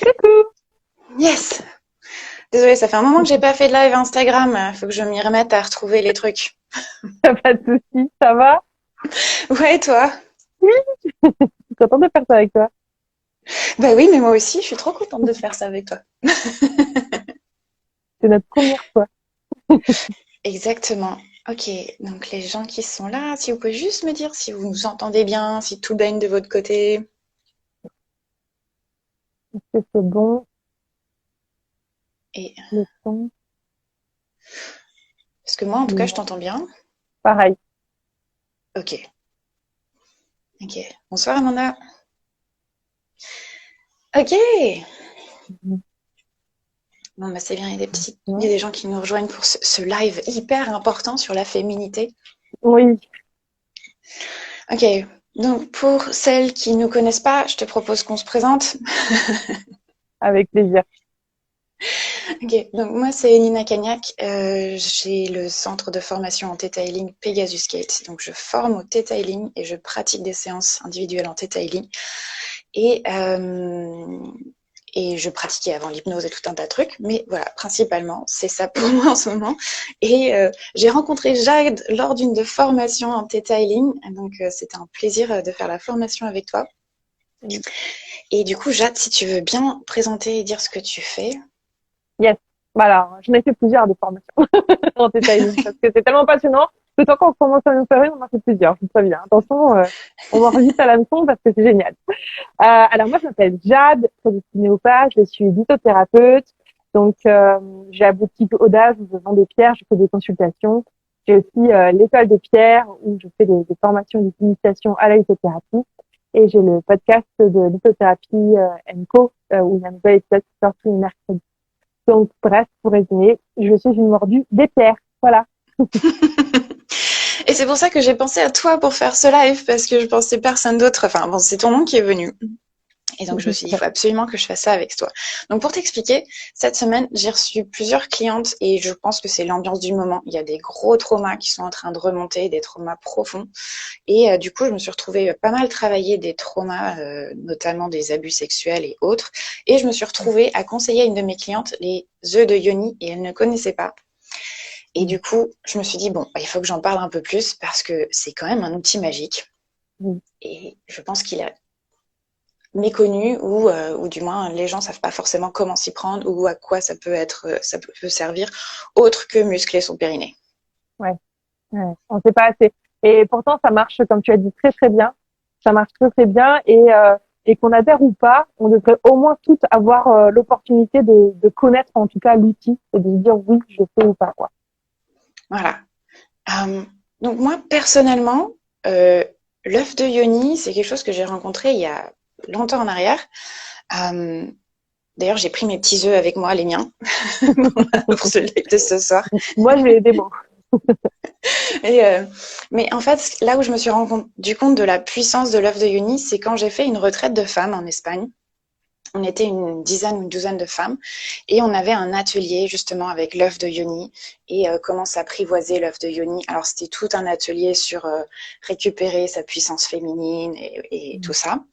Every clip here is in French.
Coucou! Yes! Désolée, ça fait un moment que j'ai pas fait de live Instagram. Faut que je m'y remette à retrouver les trucs. Pas de soucis, ça va? Ouais, et toi? Oui, je suis contente de faire ça avec toi. Bah oui, mais moi aussi, je suis trop contente de faire ça avec toi. C'est notre première fois. Exactement. Ok, donc les gens qui sont là, si vous pouvez juste me dire si vous nous entendez bien, si tout baigne de votre côté. Est-ce que c'est bon, Et le son? parce que moi, en tout cas, je Non. t'entends bien. Pareil. Ok, ok. Bonsoir Amanda. Ok. Mhm. Bon, bah c'est bien, il y Ouais. a des gens qui nous rejoignent pour ce live hyper important sur la féminité. Oui, Ok, donc pour celles qui ne nous connaissent pas, je te propose qu'on se présente. avec plaisir. Ok, donc moi c'est Nina Cagnac, j'ai le centre de formation en Theta Healing Pegasus Gate. Donc je forme au Theta Healing et je pratique des séances individuelles en Theta Healing. Et, euh, et je pratiquais avant l'hypnose et tout un tas de trucs, mais voilà, principalement c'est ça pour moi en ce moment. Et j'ai rencontré Jade lors d'une de formation en Theta Healing, donc c'était un plaisir de faire la formation avec toi. Et du coup, Jade, si tu veux bien présenter et dire ce que tu fais. Yes. Voilà, j'en ai fait plusieurs de formations en detailing parce que c'est tellement passionnant que tant qu'on commence à nous faire une, on en fait plusieurs. Je vous préviens. Attention, on va vite à l'hameçon parce que c'est génial. Alors moi, je m'appelle Jade, prédestinée au pas. Je suis lithothérapeute. Donc, j'ai la boutique Audace où je vends des pierres, je fais des consultations. J'ai aussi l'école des pierres où je fais des formations d'initiation à la lithothérapie. Et j'ai le podcast de lithothérapie Co, où il y a un nouvel épisode qui sort tous les mercredis. Donc, bref, pour résumer, je suis une mordue des pierres. Voilà. Et c'est pour ça que j'ai pensé à toi pour faire ce live, parce que je pensais personne d'autre. Enfin, bon, c'est ton nom qui est venu. Et donc, je me suis dit, il faut absolument que je fasse ça avec toi. Donc, pour t'expliquer, cette semaine, j'ai reçu plusieurs clientes et je pense que c'est l'ambiance du moment. Il y a des gros traumas qui sont en train de remonter, des traumas profonds. Et du coup, je me suis retrouvée pas mal travailler des traumas, notamment des abus sexuels et autres. Et je me suis retrouvée à conseiller à une de mes clientes les œufs de yoni et elle ne connaissait pas. Et du coup, je me suis dit, bon, il faut que j'en parle un peu plus parce que c'est quand même un outil magique. Et je pense qu'il est méconnu ou du moins les gens ne savent pas forcément comment s'y prendre ou à quoi ça peut être, ça peut servir autre que muscler son périnée. Ouais, ouais. On sait pas assez. Et pourtant, ça marche, comme tu as dit, très très bien. Ça marche très très bien et qu'on adhère ou pas, on devrait au moins toutes avoir l'opportunité de connaître en tout cas l'outil et de se dire oui, je fais ou pas quoi. Voilà. Euh, donc moi, personnellement, euh, l'œuf de yoni, c'est quelque chose que j'ai rencontré il y a longtemps en arrière. Euh, D'ailleurs, j'ai pris mes petits œufs avec moi, les miens, pour ce live de ce soir. Moi, j'ai des mots. Et, mais en fait, là où je me suis rendu compte de la puissance de l'œuf de yoni, c'est quand j'ai fait une retraite de femmes en Espagne. On était une dizaine ou une douzaine de femmes et on avait un atelier justement avec l'œuf de yoni et comment s'apprivoiser l'œuf de yoni. Alors c'était tout un atelier sur récupérer sa puissance féminine et tout ça.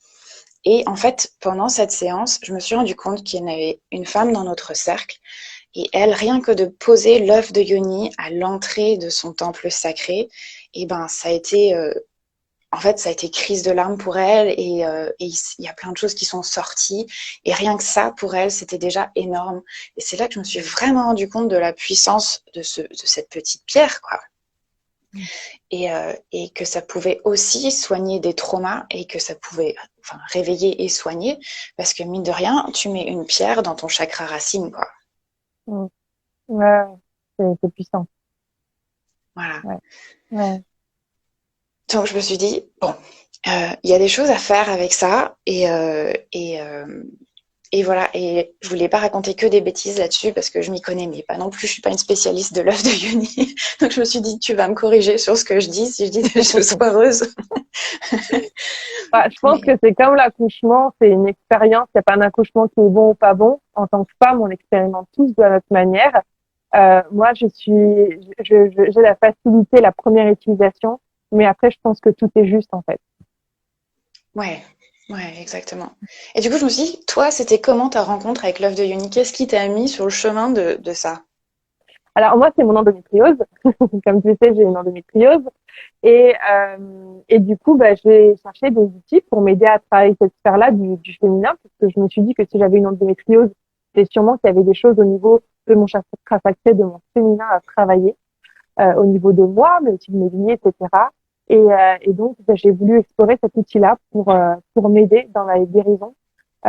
Et en fait, pendant cette séance, je me suis rendu compte qu'il y en avait une femme dans notre cercle et elle, rien que de poser l'œuf de yoni à l'entrée de son temple sacré, et ben ça a été en fait, ça a été crise de larmes pour elle et il y a plein de choses qui sont sorties. Et rien que ça, pour elle, c'était déjà énorme. Et c'est là que je me suis vraiment rendu compte de la puissance de cette petite pierre, quoi. Et que ça pouvait aussi soigner des traumas et que ça pouvait enfin, réveiller et soigner. Parce que mine de rien, tu mets une pierre dans ton chakra racine, quoi. Mm. Ouais, c'est puissant. Voilà. Ouais, ouais. Donc je me suis dit, bon, il y a des choses à faire avec ça. Et voilà, et je voulais pas raconter que des bêtises là-dessus parce que je m'y connais, mais pas non plus, je suis pas une spécialiste de l'œuf de Yoni. Donc je me suis dit, tu vas me corriger sur ce que je dis, si je dis des choses foireuses. Bah, je pense que Mais c'est comme l'accouchement, c'est une expérience. Il n'y a pas un accouchement qui est bon ou pas bon. En tant que femme, on expérimente tous de notre manière. Moi, j'ai la facilité, la première utilisation, mais après, je pense que tout est juste en fait. ouais, Ouais, exactement. Et du coup, je me suis dit, toi, c'était comment ta rencontre avec l'œuf de Yoni? Qu'est-ce qui t'a mis sur le chemin de ça? Alors moi, c'est mon endométriose. Comme tu sais, j'ai une endométriose. Et du coup, bah, j'ai cherché des outils pour m'aider à travailler cette sphère-là du féminin, parce que je me suis dit que si j'avais une endométriose, c'est sûrement qu'il y avait des choses au niveau de mon chakra sacré, de mon féminin à travailler, au niveau de moi, mais aussi de mes lignées, etc. Et donc, bah, j'ai voulu explorer cet outil-là pour m'aider dans la guérison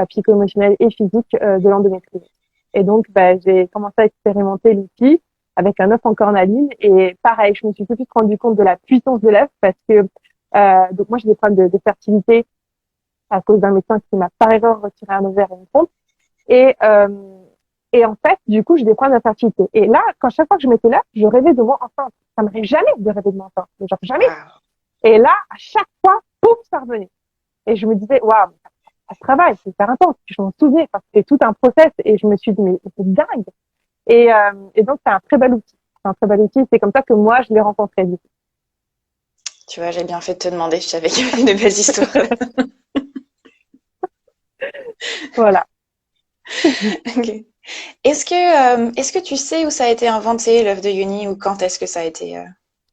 psycho-émotionnelle et physique de l'endométriose. Et donc, bah, j'ai commencé à expérimenter l'outil avec un œuf en cornaline. Et pareil, je me suis tout de suite rendu compte de la puissance de l'œuf parce que donc moi j'ai des problèmes de fertilité à cause d'un médecin qui m'a par erreur retiré un ovaire et une trompe. Et et en fait, du coup, j'ai des problèmes de fertilité. Et là, quand chaque fois que je mettais l'œuf, je rêvais de moi enceinte. Ça m'arrive jamais de rêver de moi enceinte, genre jamais. Waouh. Et là, à chaque fois, pouf, ça revenait. Et je me disais, waouh, ça travaille, c'est hyper intense. Puis je m'en souvenais, parce que c'était tout un process. Et je me suis dit, mais c'est dingue. Et donc, c'est un très bel outil. C'est un très bel outil. C'est comme ça que moi, je l'ai rencontré. Du coup. Tu vois, j'ai bien fait de te demander, je savais qu'il y avait des belles histoires. Voilà. Ok. Est-ce que tu sais où ça a été inventé, l'œuf de Yoni, ou quand est-ce que ça a été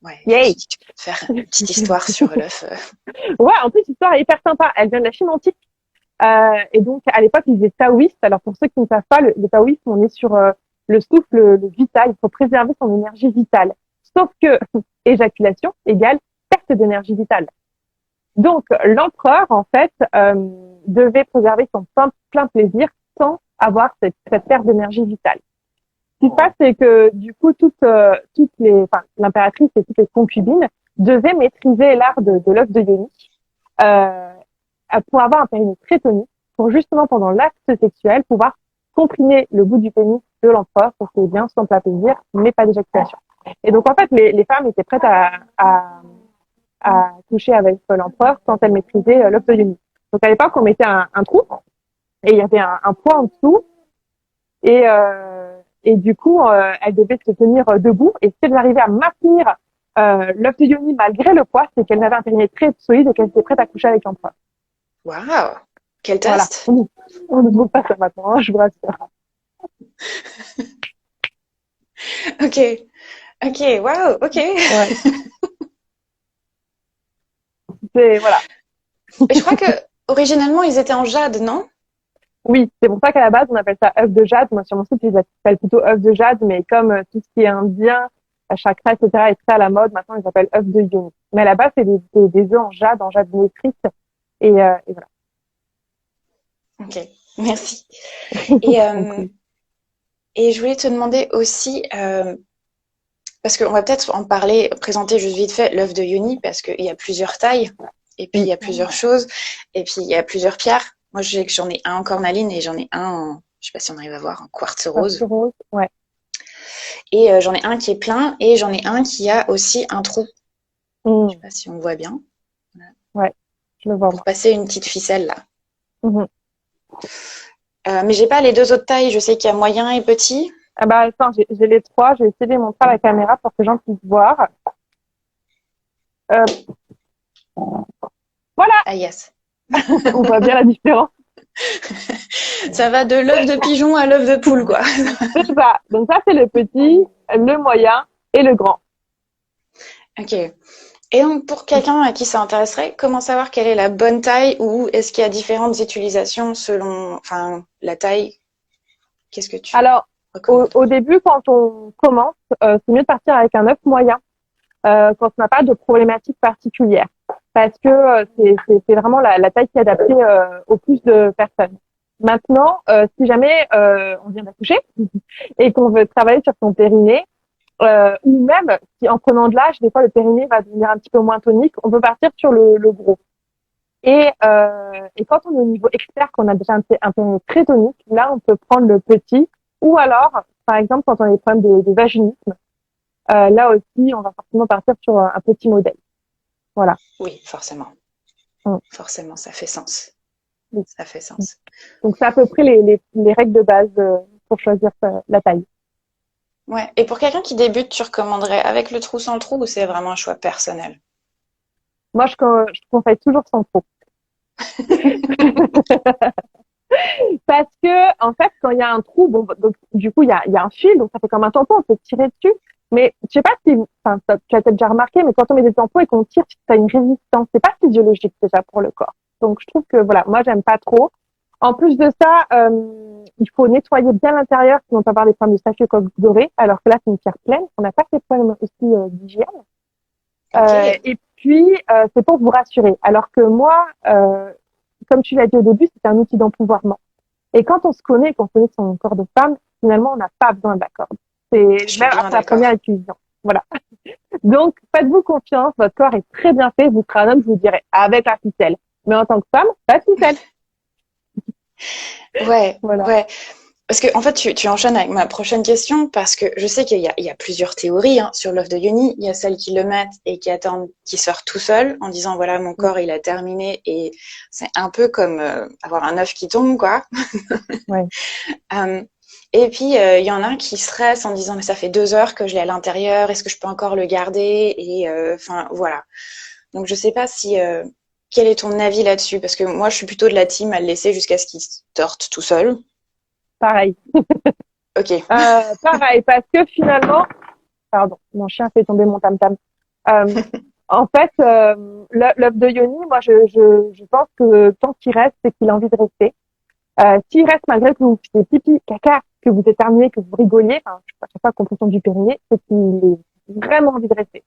Ouais, Yay! tu peux te faire une petite histoire sur l'œuf. Ouais, en plus, l'histoire est hyper sympa. Elle vient de la Chine antique. Et donc, à l'époque, ils étaient taoïstes. Alors, pour ceux qui ne savent pas, le taoïsme, on est sur le souffle, le vital. Il faut préserver son énergie vitale. Sauf que éjaculation égale perte d'énergie vitale. Donc, l'empereur, en fait, devait préserver son plein plaisir sans avoir cette perte d'énergie vitale. Ce qui se passe, c'est que du coup, l'impératrice et toutes les concubines devaient maîtriser l'art de l'œuf de Yoni euh, pour avoir un périnée très tonique, pour justement pendant l'acte sexuel pouvoir comprimer le bout du pénis de l'empereur pour qu'il y ait bien son plat plaisir, mais pas d'éjaculation. Et donc en fait, les femmes étaient prêtes à coucher avec l'empereur quand elles maîtrisaient l'œuf de Yoni. Donc à l'époque, on mettait un trou et il y avait un poids en dessous et du coup, elle devait se tenir debout. Et si elle arrivait à maintenir l'œuf de Yoni malgré le poids, c'est qu'elle avait un périnée très solide et qu'elle était prête à coucher avec l'empereur. Waouh! Quel Voilà. test! On ne trouve pas ça maintenant, hein, je vous rassure. Ok, ok, waouh, ok. Ouais. C'est, voilà. Et je crois que originellement ils étaient en jade, non? Oui, c'est pour ça qu'à la base, on appelle ça œuf de jade. Moi, sur mon site, ils appellent plutôt œuf de jade, mais comme tout ce qui est indien, chakra, etc., est très à la mode, maintenant, ils appellent œuf de yoni. Mais à la base, c'est des œufs en jade métrique. Et voilà. Ok, merci. Et, et je voulais te demander aussi, parce qu'on va peut-être en parler, présenter juste vite fait l'œuf de Yoni, parce qu'il y a plusieurs tailles, et puis il y a plusieurs choses, et puis il y a plusieurs pierres. Moi, je sais que j'en ai un en cornaline et j'en ai un en, je sais pas si on arrive à voir, en quartz rose. Rose, ouais. Et j'en ai un qui est plein et j'en ai un qui a aussi un trou. Je sais pas si on voit bien. Ouais, je le vois, Pour moi. passer une petite ficelle là. Mm-hmm. Mais j'ai pas les deux autres tailles. Je sais qu'il y a moyen et petit. Ah bah, attends, j'ai les trois. Je vais essayer de les montrer à la caméra pour que les gens puissent voir. Voilà, Ah yes. on voit bien la différence. Ça va de l'œuf de pigeon à l'œuf de poule, quoi. C'est ça. Donc ça, c'est le petit, le moyen et le grand. Ok. Et donc, pour quelqu'un à qui ça intéresserait, comment savoir quelle est la bonne taille ou est-ce qu'il y a différentes utilisations selon, enfin, la taille? Qu'est-ce que tu Alors, recommandes? au début, quand on commence, c'est mieux de partir avec un œuf moyen quand on n'a pas de problématique particulière. Parce que c'est vraiment la taille qui est adaptée au plus de personnes. Maintenant, si jamais on vient d'accoucher et qu'on veut travailler sur son périnée, ou même si en prenant de l'âge, des fois le périnée va devenir un petit peu moins tonique, on peut partir sur le gros. Et quand on est au niveau expert, qu'on a déjà un périnée très tonique, là on peut prendre le petit, ou alors, par exemple, quand on a des problèmes de vaginisme, là aussi on va forcément partir sur un petit modèle. Voilà. Oui, forcément. Mm. Forcément, ça fait sens. Oui. Ça fait sens. Donc c'est à peu près les règles de base pour choisir la taille. Ouais. Et pour quelqu'un qui débute, tu recommanderais avec le trou, sans le trou, ou c'est vraiment un choix personnel? Moi, je conseille toujours sans trop. Parce que, en fait, quand il y a un trou, bon, donc, du coup, il y a un fil, donc ça fait comme un tampon, on peut tirer dessus. Mais je sais pas si, enfin, tu as peut-être déjà remarqué, mais quand on met des tampons et qu'on tire, ça a une résistance. C'est pas physiologique déjà pour le corps. Donc, je trouve que, voilà, moi, j'aime pas trop. En plus de ça, il faut nettoyer bien l'intérieur, sinon on peut avoir des problèmes de staphylocoque doré, alors que là, c'est une pierre pleine. On n'a pas ces problèmes aussi d'hygiène. Ok. Et puis, c'est pour vous rassurer. Alors que moi, comme tu l'as dit au début, c'est un outil d'empouvoirment. Et quand on se connaît, qu'on connaît son corps de femme, finalement, on n'a pas besoin de la corde. C'est Je suis même bien après la première d'accord. utilisation. Voilà. Donc, faites-vous confiance, votre corps est très bien fait, vous serez un homme, je vous dirais, avec la ficelle. Mais en tant que femme, pas de ficelle. Ouais, Voilà. ouais. Parce que, en fait, tu enchaînes avec ma prochaine question, parce que je sais qu'il y a plusieurs théories hein, sur l'œuf de Yoni. Il y a celles qui le mettent et qui attendent qu'il sorte tout seul, en disant, voilà, mon corps, il a terminé. Et c'est un peu comme avoir un œuf qui tombe, quoi. Ouais. Euh, et puis, il y en a qui stressent en disant, mais ça fait 2 heures que je l'ai à l'intérieur, est-ce que je peux encore le garder? Et enfin, voilà. Donc, je sais pas si... quel est ton avis là-dessus? Parce que moi, je suis plutôt de la team à le laisser jusqu'à ce qu'il sorte tout seul. Pareil. Ok. Pareil, parce que finalement, pardon, mon chien fait tomber mon tam-tam. Euh, En fait, l'œuf de Yoni, moi, je pense que tant qu'il reste, c'est qu'il a envie de rester. S'il reste malgré que vous fassiez pipi, caca, que vous éternuez, que vous rigoliez, enfin, je sais pas, compression du périnée, c'est qu'il a vraiment envie de rester.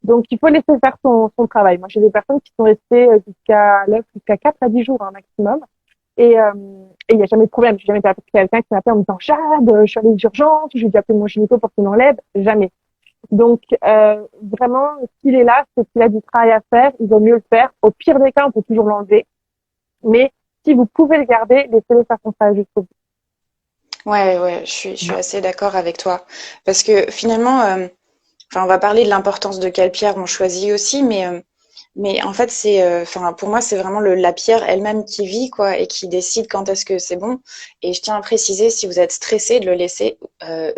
Donc, il faut laisser faire son travail. Moi, j'ai des personnes qui sont restées jusqu'à l'œuf, jusqu'à 4 à 10 jours, un maximum. Et il n'y a jamais de problème. J'ai jamais été quelqu'un qui m'appelle en me disant, Jade, je suis allée aux urgences, j'ai dû appeler mon gynéco pour qu'il m'enlève. Jamais. Donc, vraiment, s'il est là, c'est qu'il a du travail à faire, il vaut mieux le faire. Au pire des cas, on peut toujours l'enlever. Mais si vous pouvez le garder, laissez-le faire son travail jusqu'au bout. Ouais, ouais, je suis Voilà. assez d'accord avec toi. Parce que finalement, enfin, on va parler de l'importance de quelle pierre on choisit aussi, mais en fait, enfin, pour moi, c'est vraiment la pierre elle-même qui vit, quoi, et qui décide quand est-ce que c'est bon. Et je tiens à préciser, si vous êtes stressé de le laisser,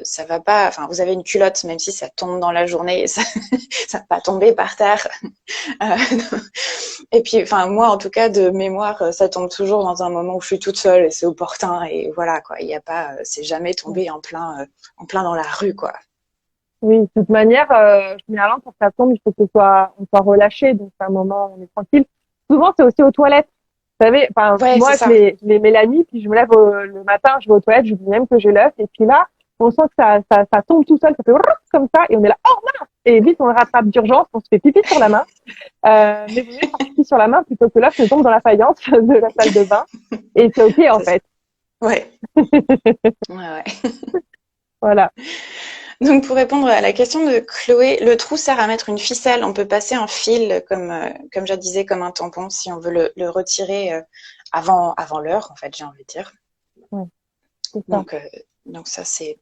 ça va pas, enfin, vous avez une culotte, même si ça tombe dans la journée, ça va pas tomber par terre. Euh, et puis, enfin, moi, en tout cas, de mémoire, ça tombe toujours dans un moment où je suis toute seule et c'est opportun. Et voilà, quoi. Il y a pas, c'est jamais tombé en plein dans la rue, quoi. Oui, de toute manière, généralement, pour que ça tombe, il faut que on soit relâché. Donc, c'est un moment où on est tranquille. Souvent, c'est aussi aux toilettes. Vous savez, enfin, Ouais, c'est moi, je ça. les mets la nuit, puis je me lève le matin, je vais aux toilettes, je dis même que j'ai l'œuf. Et puis là, on sent que ça tombe tout seul, ça fait comme ça, et on est là, oh mince! Et vite, on le rattrape d'urgence, on se fait pipi sur la main. Mais vaut mieux faire pipi sur la main plutôt que l'œuf ne tombe dans la faïence de la salle de bain. Et c'est OK, en C'est ça. fait. Ouais. Ouais, ouais. Voilà. Donc, pour répondre à la question de Chloé, le trou sert à mettre une ficelle. On peut passer un fil, comme je disais, comme un tampon, si on veut le retirer avant l'heure, en fait, j'ai envie de dire. Ouais, c'est ça. Donc, donc ça, c'est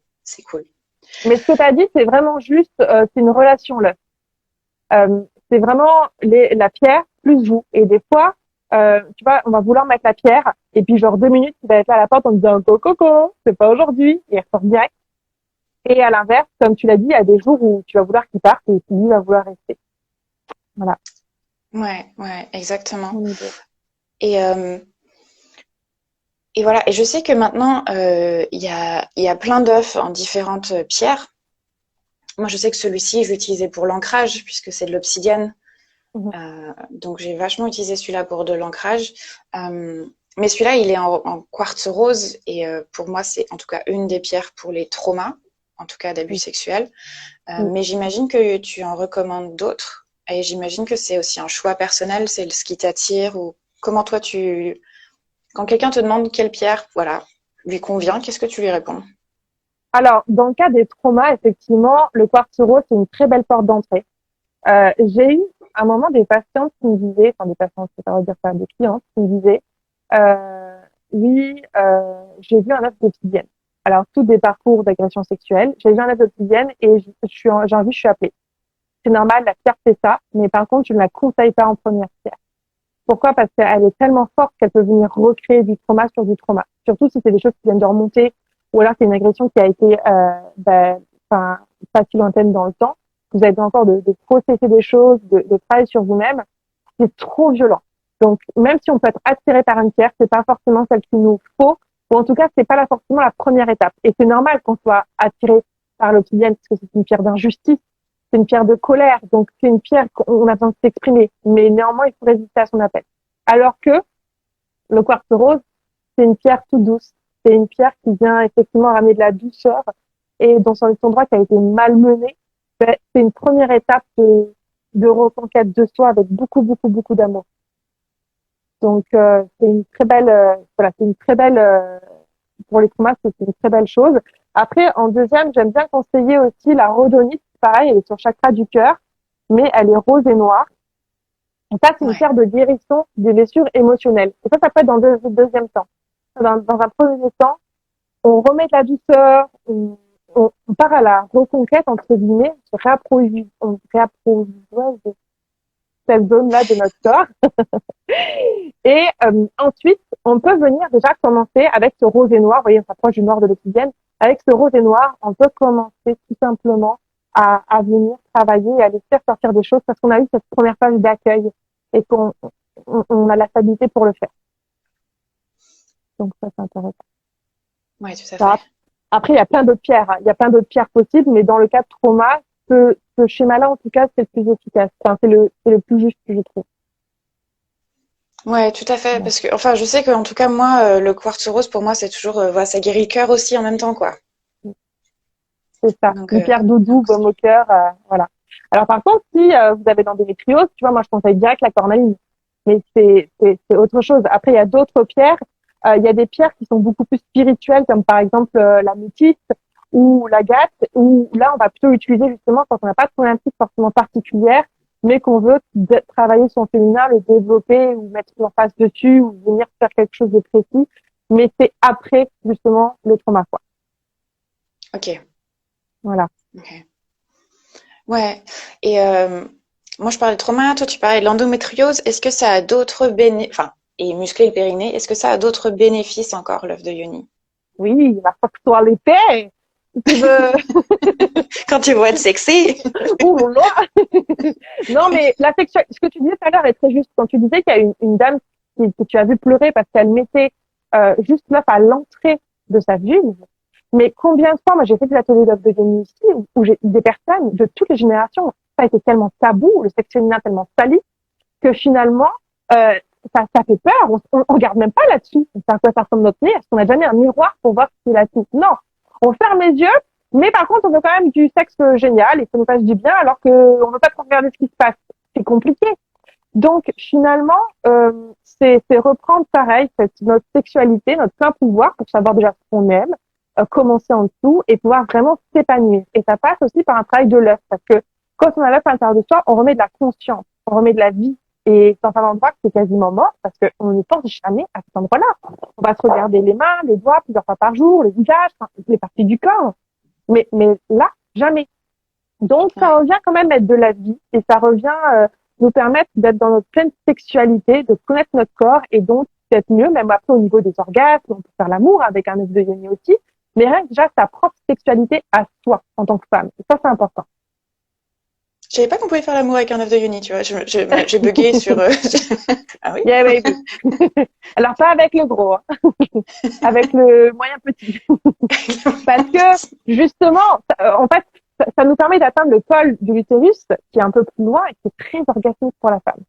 cool. Mais ce que tu as dit, c'est vraiment juste, c'est une relation là. C'est vraiment la pierre plus vous. Et des fois, tu vois, on va vouloir mettre la pierre, et puis genre 2 minutes, il va être là à la porte en disant coco, c'est pas aujourd'hui, et il ressort direct. Et à l'inverse, comme tu l'as dit, il y a des jours où tu vas vouloir qu'il parte et puis lui va vouloir rester. Voilà. Ouais, ouais, exactement. On est deux. Et, euh, et voilà. Et je sais que maintenant, il y a plein d'œufs en différentes pierres. Moi, je sais que celui-ci, je l'ai utilisé pour l'ancrage, puisque c'est de l'obsidienne. Mhm. Donc, j'ai vachement utilisé celui-là pour de l'ancrage. Euh, mais celui-là, il est en quartz rose. Et pour moi, c'est en tout cas une des pierres pour les traumas, en tout cas d'abus Oui. sexuels. Oui. Mais j'imagine que tu en recommandes d'autres. Et j'imagine que c'est aussi un choix personnel, c'est ce qui t'attire. Ou comment toi, quand quelqu'un te demande quelle pierre, voilà, lui convient, qu'est-ce que tu lui réponds? Alors, dans le cas des traumas, effectivement, le quartz rose, c'est une très belle porte d'entrée. J'ai eu à un moment des patientes qui me disaient, enfin des patientes, c'est pas dire ça, des clientes qui me disaient, oui, j'ai vu un œuf d'obsidienne. Alors, tout des parcours d'agression sexuelle, j'ai vu un œuf d'obsidienne et j'ai envie, je suis appelée. C'est normal, la pierre fait ça, mais par contre, je ne la conseille pas en première pierre. Pourquoi? Parce qu'elle est tellement forte qu'elle peut venir recréer du trauma sur du trauma. Surtout si c'est des choses qui viennent de remonter, ou alors c'est une agression qui a été enfin, pas si lointaine dans le temps. Vous avez besoin encore de processer des choses, de travailler sur vous-même. C'est trop violent. Donc, même si on peut être attiré par une pierre, c'est pas forcément celle qu'il nous faut, ou en tout cas, c'est pas forcément la première étape. Et c'est normal qu'on soit attiré par l'obsidienne, parce que c'est une pierre d'injustice, c'est une pierre de colère, donc c'est une pierre qu'on a besoin de s'exprimer. Mais néanmoins, il faut résister à son appel. Alors que le quartz rose, c'est une pierre toute douce. C'est une pierre qui vient effectivement ramener de la douceur et dans son endroit qui a été malmené, ben, c'est une première étape de reconquête de soi avec beaucoup, beaucoup, beaucoup d'amour. Donc, c'est une très belle, voilà, c'est une très belle, pour les traumas, c'est une très belle chose. Après, en deuxième, j'aime bien conseiller aussi la rhodonite. Pareil, elle est sur chakra du cœur, mais elle est rose et noire. Et ça, c'est une Ouais. pierre de guérison des blessures émotionnelles. Et ça peut être dans le deuxième temps. Dans un premier temps, on remet de la douceur, on part à la reconquête, entre guillemets, on réapprovisionne cette zone-là de notre corps. Et ensuite, on peut venir déjà commencer avec ce rose et noir. Vous voyez, on s'approche du noir de l'obsidienne. Avec ce rose et noir, on peut commencer tout simplement à venir travailler et à les faire sortir des choses parce qu'on a eu cette première phase d'accueil et qu'on a la stabilité pour le faire. Donc ça, c'est intéressant. Ouais, tout à Ça, fait. après, il y a plein d'autres pierres. Hein. Il y a plein d'autres pierres possibles, mais dans le cas de trauma, ce schéma-là, en tout cas, c'est le plus efficace. Enfin, c'est le plus juste, je trouve. Ouais, tout à fait. Bon. Parce que, enfin, je sais qu'en tout cas, moi, le quartz rose, pour moi, c'est toujours, voilà, ça guérit le cœur aussi en même temps, quoi. C'est ça. Donc, Une pierre doudou, donc, baume au cœur, voilà. Alors, par contre, si vous avez l'endométriose, tu vois, moi, je conseille direct la cornaline. Mais c'est autre chose. Après, il y a d'autres pierres. Il y a des pierres qui sont beaucoup plus spirituelles, comme par exemple la métisse ou l'agate, où là, on va plutôt utiliser justement quand on n'a pas de problématique forcément particulière, mais qu'on veut travailler son féminin, le développer ou mettre en face dessus ou venir faire quelque chose de précis. Mais c'est après, justement, le trauma, quoi. ok. Voilà. Ok. Ouais. Et moi, je parlais de trauma, toi, tu parlais de l'endométriose. Est-ce que ça a d'autres bénéfices, enfin, et muscler le périnée, est-ce que ça a d'autres bénéfices encore, l'œuf de Yoni? Oui, la sexualité. Si tu veux. Quand tu veux être sexy. Ouh là. Non, mais la sexualité, ce que tu disais tout à l'heure est très juste. Quand tu disais qu'il y a une dame que tu as vu pleurer parce qu'elle mettait juste l'œuf à l'entrée de sa vulve. Mais combien de fois, moi j'ai fait des ateliers d'œufs de génie ici, où j'ai des personnes de toutes les générations, ça a été tellement tabou, le sexe féminin tellement sali, que finalement, euh, ça fait peur. On regarde même pas là-dessus. C'est à quoi ça ressemble notre nez. Est-ce qu'on a jamais un miroir pour voir ce qu'il y a là-dessus? Non. On ferme les yeux, mais par contre, on veut quand même du sexe génial et que ça nous fasse du bien, alors qu'on veut pas trop regarder ce qui se passe. C'est compliqué. Donc, finalement, c'est reprendre pareil notre sexualité, notre plein pouvoir pour savoir déjà ce qu'on aime, commencer en dessous et pouvoir vraiment s'épanouir. Et ça passe aussi par un travail de l'œuf, parce que quand on a l'œuf à l'intérieur de soi, on remet de la conscience, on remet de la vie. Et dans un endroit qui est quasiment mort, parce qu'on ne pense jamais à cet endroit-là. On va se regarder les mains, les doigts plusieurs fois par jour, le visage, enfin, les parties du corps. Mais là, jamais. Donc, ça Ouais. revient quand même être de la vie et ça revient nous permettre d'être dans notre pleine sexualité, de connaître notre corps et donc d'être mieux, même après au niveau des orgasmes, on peut faire l'amour avec un œuf de Yoni aussi, mais rien que déjà sa propre sexualité à soi en tant que femme. Et ça, c'est important. Je savais pas qu'on pouvait faire l'amour avec un œuf de Yoni, tu vois. J'ai bugué sur. Ah oui? Yeah, baby. Alors, pas avec le gros, hein. Avec le moyen petit. Parce que, justement, en fait, ça nous permet d'atteindre le col de l'utérus, qui est un peu plus loin et qui est très orgasmique pour la femme.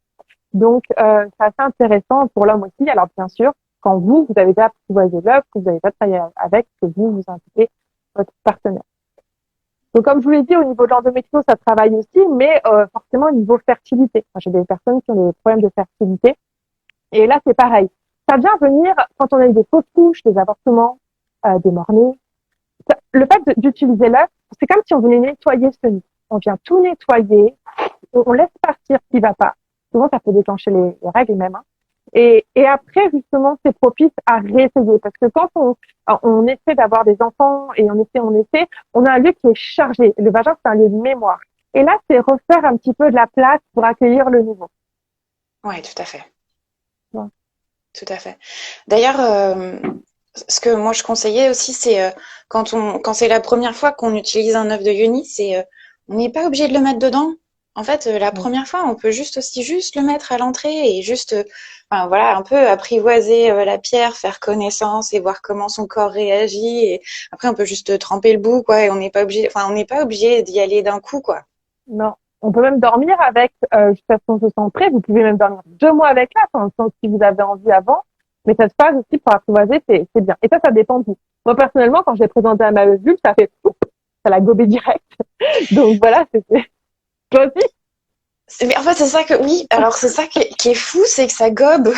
Donc, c'est assez intéressant pour l'homme aussi. Alors, bien sûr, quand vous avez déjà apprivoisé l'œuf, que vous avez déjà travaillé avec, que vous invitez votre partenaire. Donc, comme je vous l'ai dit, au niveau de l'endométriose, ça travaille aussi, mais forcément au niveau fertilité. Moi, j'ai des personnes qui ont des problèmes de fertilité. Et là, c'est pareil. Ça vient venir quand on a eu des fausses couches, des avortements, des morts-nés. Le fait d'utiliser l'œuf, c'est comme si on venait nettoyer ce nid. On vient tout nettoyer, on laisse partir ce qui va pas. Souvent, ça peut déclencher les règles même. Hein. Et après, justement, c'est propice à réessayer. Parce que quand on essaie d'avoir des enfants et on a un lieu qui est chargé. Le vagin, c'est un lieu de mémoire. Et là, c'est refaire un petit peu de la place pour accueillir le nouveau. Ouais, tout à fait. Ouais. Tout à fait. D'ailleurs, ce que moi je conseillais aussi, c'est quand c'est la première fois qu'on utilise un œuf de Yoni, c'est on n'est pas obligé de le mettre dedans. En fait, la première fois, on peut juste le mettre à l'entrée et enfin, voilà, un peu apprivoiser la pierre, faire connaissance et voir comment son corps réagit. Et après, on peut juste tremper le bout, quoi. Et on n'est pas obligé d'y aller d'un coup, quoi. Non. On peut même dormir avec, jusqu'à ce qu'on se sente prêt. Vous pouvez même dormir 2 mois avec là, enfin, si vous avez envie avant. Mais ça se passe aussi pour apprivoiser, c'est bien. Et ça dépend de vous. Moi, personnellement, quand je l'ai présenté à ma vulve, ça fait, oups, ça l'a gobé direct. Donc voilà, toi aussi. Mais en fait, c'est ça que, oui, alors c'est ça qui est fou, c'est que ça gobe.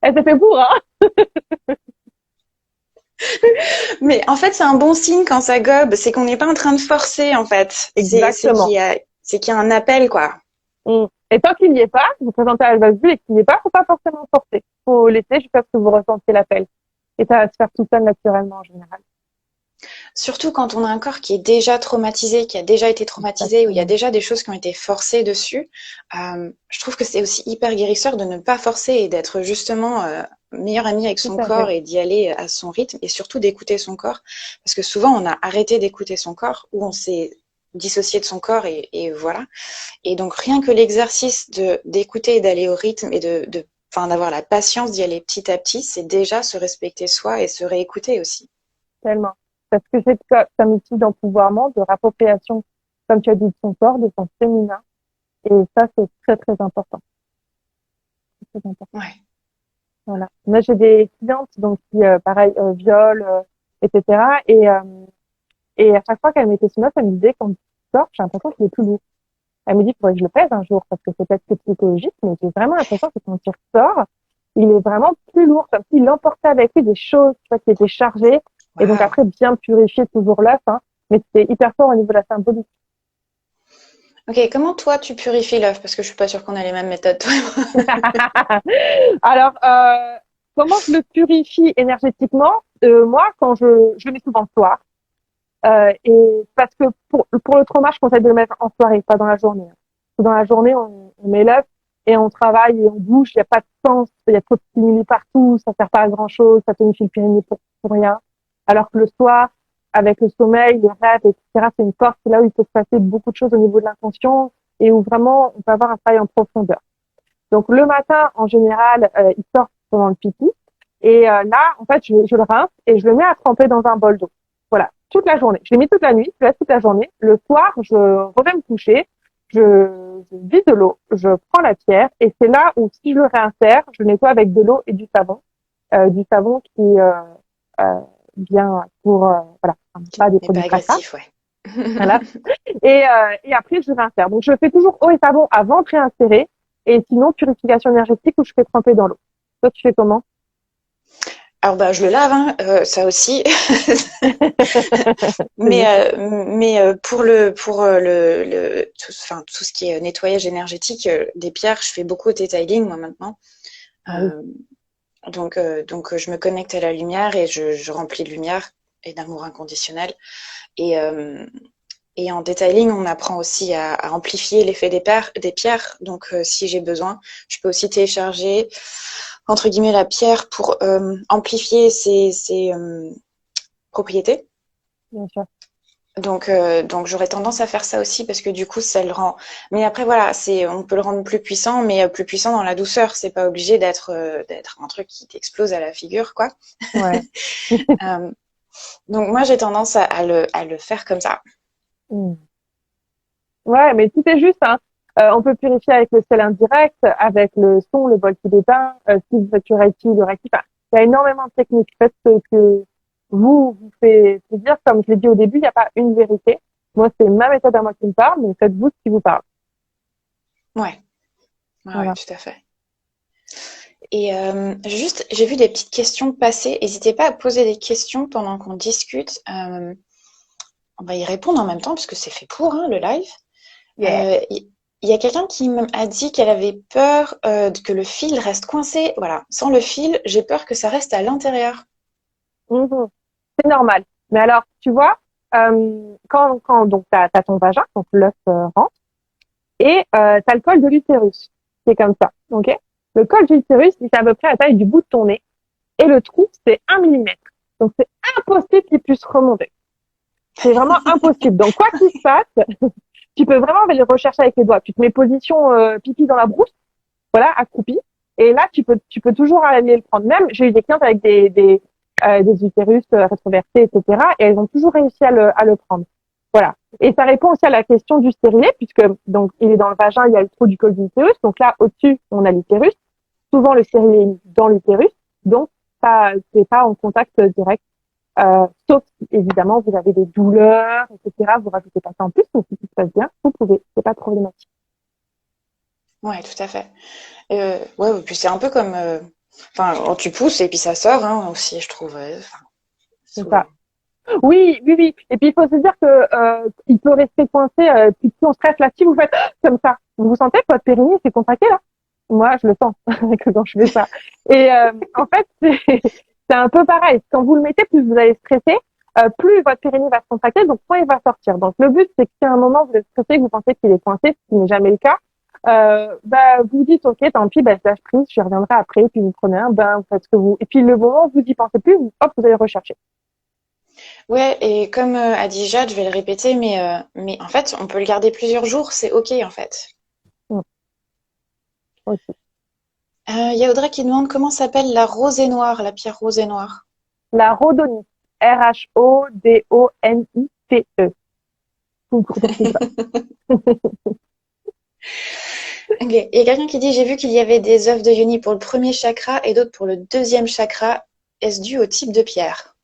Elle s'est fait pour, hein. Mais en fait, c'est un bon signe quand ça gobe, c'est qu'on n'est pas en train de forcer, en fait. Exactement. C'est qu'il y a un appel, quoi. Et tant qu'il n'y est pas, vous présentez à la vulve et qu'il n'y est pas, faut pas forcément forcer. Faut laisser jusqu'à ce que vous ressentiez l'appel. Et ça va se faire tout seul naturellement en général. Surtout quand on a un corps qui est déjà traumatisé, qui a déjà été traumatisé, où il y a Exactement. déjà des choses qui ont été forcées dessus. Je trouve que c'est aussi hyper guérisseur de ne pas forcer et d'être justement meilleur ami avec Tout son à corps fait. et d'y aller à son rythme et surtout d'écouter son corps. Parce que souvent, on a arrêté d'écouter son corps ou on s'est dissocié de son corps et voilà. Et donc, rien que l'exercice d'écouter et d'aller au rythme et enfin, d'avoir la patience d'y aller petit à petit, c'est déjà se respecter soi et se réécouter aussi. Tellement. Parce que c'est comme outil d'empouvoirment, de rappropriation, comme tu as dit, de son corps, de son féminin. Et ça, c'est très, très important. Très, très important. Ouais. Voilà. Moi, j'ai des clientes, donc, qui, pareil, violent, etc. Et à chaque fois qu'elle mettait son œuf, elle me disait, quand tu sors, j'ai l'impression qu'il est plus lourd. Elle me dit, faudrait que je le pèse un jour, parce que c'est peut-être que psychologique, mais j'ai vraiment l'impression que quand il ressort, il est vraiment plus lourd, comme s'il emportait avec lui des choses, tu vois, qui étaient chargées. Et donc Waouh. après, bien purifier toujours l'œuf, hein. Mais c'est hyper fort au niveau de la symbolique. Ok, comment toi tu purifies l'œuf? Parce que je suis pas sûre qu'on a les mêmes méthodes, toi et moi. Alors, comment je le purifie énergétiquement? Moi, quand je le mets souvent le soir, et parce que pour le trauma, je conseille de le mettre en soirée, pas dans la journée, hein. Parce que dans la journée, on met l'œuf et on travaille et on bouge, il n'y a pas de sens, il y a trop de stimuli partout, ça sert pas à grand chose, ça tonifie le pyrénée pour rien. Alors que le soir, avec le sommeil, les rêves, etc., c'est une porte, c'est là où il peut se passer beaucoup de choses au niveau de l'inconscient et où vraiment on peut avoir un travail en profondeur. Donc le matin, en général, il sort pendant le pipi. Et là, en fait, je le rince et je le mets à tremper dans un bol d'eau. Voilà, toute la journée. Je l'ai mis toute la nuit, je laisse toute la journée. Le soir, je reviens me coucher, je vide de l'eau, je prends la pierre et c'est là où, si je le réinsère, je le nettoie avec de l'eau et du savon qui euh, bien pour voilà, pas des Mais pas produits cracra. agressif, ouais. Voilà. Et après, je réinsère. Donc, je fais toujours eau et savon avant de réinsérer. Et sinon, purification énergétique où je fais tremper dans l'eau. Toi, tu fais comment? Alors bah je le lave, hein, ça aussi. C'est bien. Mais enfin, tout ce qui est nettoyage énergétique des pierres, je fais beaucoup au detailing moi maintenant. Ah oui, Euh, donc je me connecte à la lumière et je remplis de lumière et d'amour inconditionnel. Et, euh, et en detailing, on apprend aussi à amplifier l'effet des pierres. Donc, si j'ai besoin, je peux aussi télécharger, entre guillemets, la pierre pour amplifier ses propriétés. bien sûr. Donc j'aurais tendance à faire ça aussi parce que du coup, ça le rend. Mais après, voilà, on peut le rendre plus puissant, mais plus puissant dans la douceur. C'est pas obligé d'être un truc qui t'explose à la figure, quoi. Ouais. Euh, donc moi, j'ai tendance à le faire comme ça. Mm. Ouais, mais tout est juste, hein. On peut purifier avec le sel indirect, avec le son, le bol qui déteint, si vous faites du reiki, le reiki. Enfin, il y a énormément de techniques. Faites ce que vous fait plaisir. Comme je l'ai dit au début, il n'y a pas une vérité. Moi, c'est ma méthode à moi qui me parle, mais faites-vous ce qui vous parle. Ouais, ouais, Voilà. tout à fait. Et juste, j'ai vu des petites questions passer. N'hésitez pas à poser des questions pendant qu'on discute. On va y répondre en même temps parce que c'est fait pour hein, le live. Yeah. Il y a quelqu'un qui m'a dit qu'elle avait peur que le fil reste coincé. Voilà, sans le fil, j'ai peur que ça reste à l'intérieur. Mhm. C'est normal. Mais alors, tu vois, quand donc t'as ton vagin, donc l'œuf rentre, et t'as le col de l'utérus, qui est comme ça, ok? Le col de l'utérus, il est à peu près à la taille du bout de ton nez, et le trou, c'est 1 millimètre. Donc c'est impossible qu'il puisse remonter. C'est vraiment impossible. Donc quoi qu'il se passe, tu peux vraiment les rechercher avec les doigts. Tu te mets position pipi dans la brousse, voilà, accroupi. Et là, tu peux toujours aller le prendre. Même, j'ai eu des clientes avec des utérus rétroversés, etc. Et elles ont toujours réussi à le prendre. Voilà. Et ça répond aussi à la question du stérilet, puisque donc il est dans le vagin, il y a le trou du col de l'utérus. Donc là, au-dessus, on a l'utérus. Souvent, le stérilet est dans l'utérus. Donc, c'est pas en contact direct. Sauf si, évidemment, vous avez des douleurs, etc. Vous rajoutez pas ça en plus, mais si tout se passe bien, vous pouvez. C'est pas problématique. Ouais, tout à fait. Ouais, puis c'est un peu comme, enfin, tu pousses et puis ça sort, hein, aussi, je trouve. Enfin, C'est ça. Oui, oui, oui. Et puis il faut se dire que il peut rester coincé. Puis si on stresse là, si vous faites comme ça, vous sentez que votre périnée s'est contracté là? Moi, je le sens que quand je fais ça. Et en fait, c'est un peu pareil. Quand vous le mettez, plus vous allez stresser, plus votre périnée va se contracter, donc moins il va sortir. Donc le but, c'est que si à un moment vous êtes stressé, que vous pensez qu'il est coincé, ce qui n'est jamais le cas, vous dites ok, tant pis, je lâche prise, je reviendrai après, puis vous prenez un bain, vous faites ce que vous. Et puis le moment où vous y pensez plus, hop, vous allez rechercher. Ouais, et comme a dit Jade, je vais le répéter, mais en fait, on peut le garder plusieurs jours, c'est OK en fait. Mm, aussi. Il y a Audrey qui demande comment s'appelle la rosée noire, la pierre rosée noire. La rhodonite. Rhodonite. Tout court pour ça. Ok. Il y a quelqu'un qui dit, j'ai vu qu'il y avait des œufs de yoni pour le premier chakra et d'autres pour le deuxième chakra. Est-ce dû au type de pierre?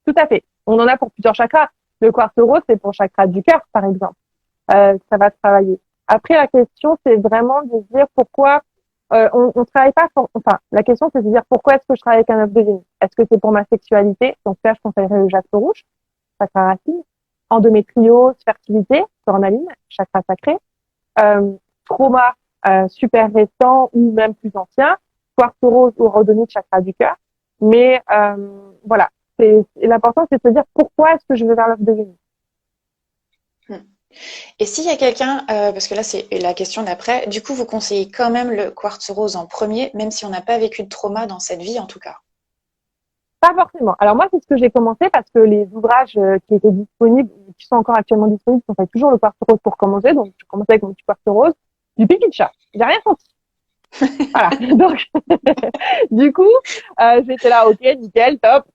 Tout à fait. On en a pour plusieurs chakras. Le quartz rose, c'est pour le chakra du cœur, par exemple. Ça va travailler. Après, la question, c'est vraiment de se dire pourquoi on travaille pas. Enfin, la question, c'est de se dire pourquoi est-ce que je travaille avec un œuf de yoni? Est-ce que c'est pour ma sexualité? Donc là, je conseillerais le jaspe rouge, chakra racine. Endométriose, fertilité, cornaline, chakra sacré. Trauma super récent ou même plus ancien, quartz rose ou rhodonite, chakra du cœur. Mais voilà, l'important, c'est de se dire pourquoi est-ce que je veux vers l'œuf de Vénus. Et s'il y a quelqu'un, parce que là c'est la question d'après, du coup vous conseillez quand même le quartz rose en premier, même si on n'a pas vécu de trauma dans cette vie en tout cas. Pas forcément. Alors moi, c'est ce que j'ai commencé parce que les ouvrages qui étaient disponibles, qui sont encore actuellement disponibles, sont faits toujours le quartz rose pour commencer. Donc, je commençais avec mon petit quartz rose, du pipi de chat. J'ai rien senti. Voilà. Donc, du coup, j'étais là, ok, nickel, top.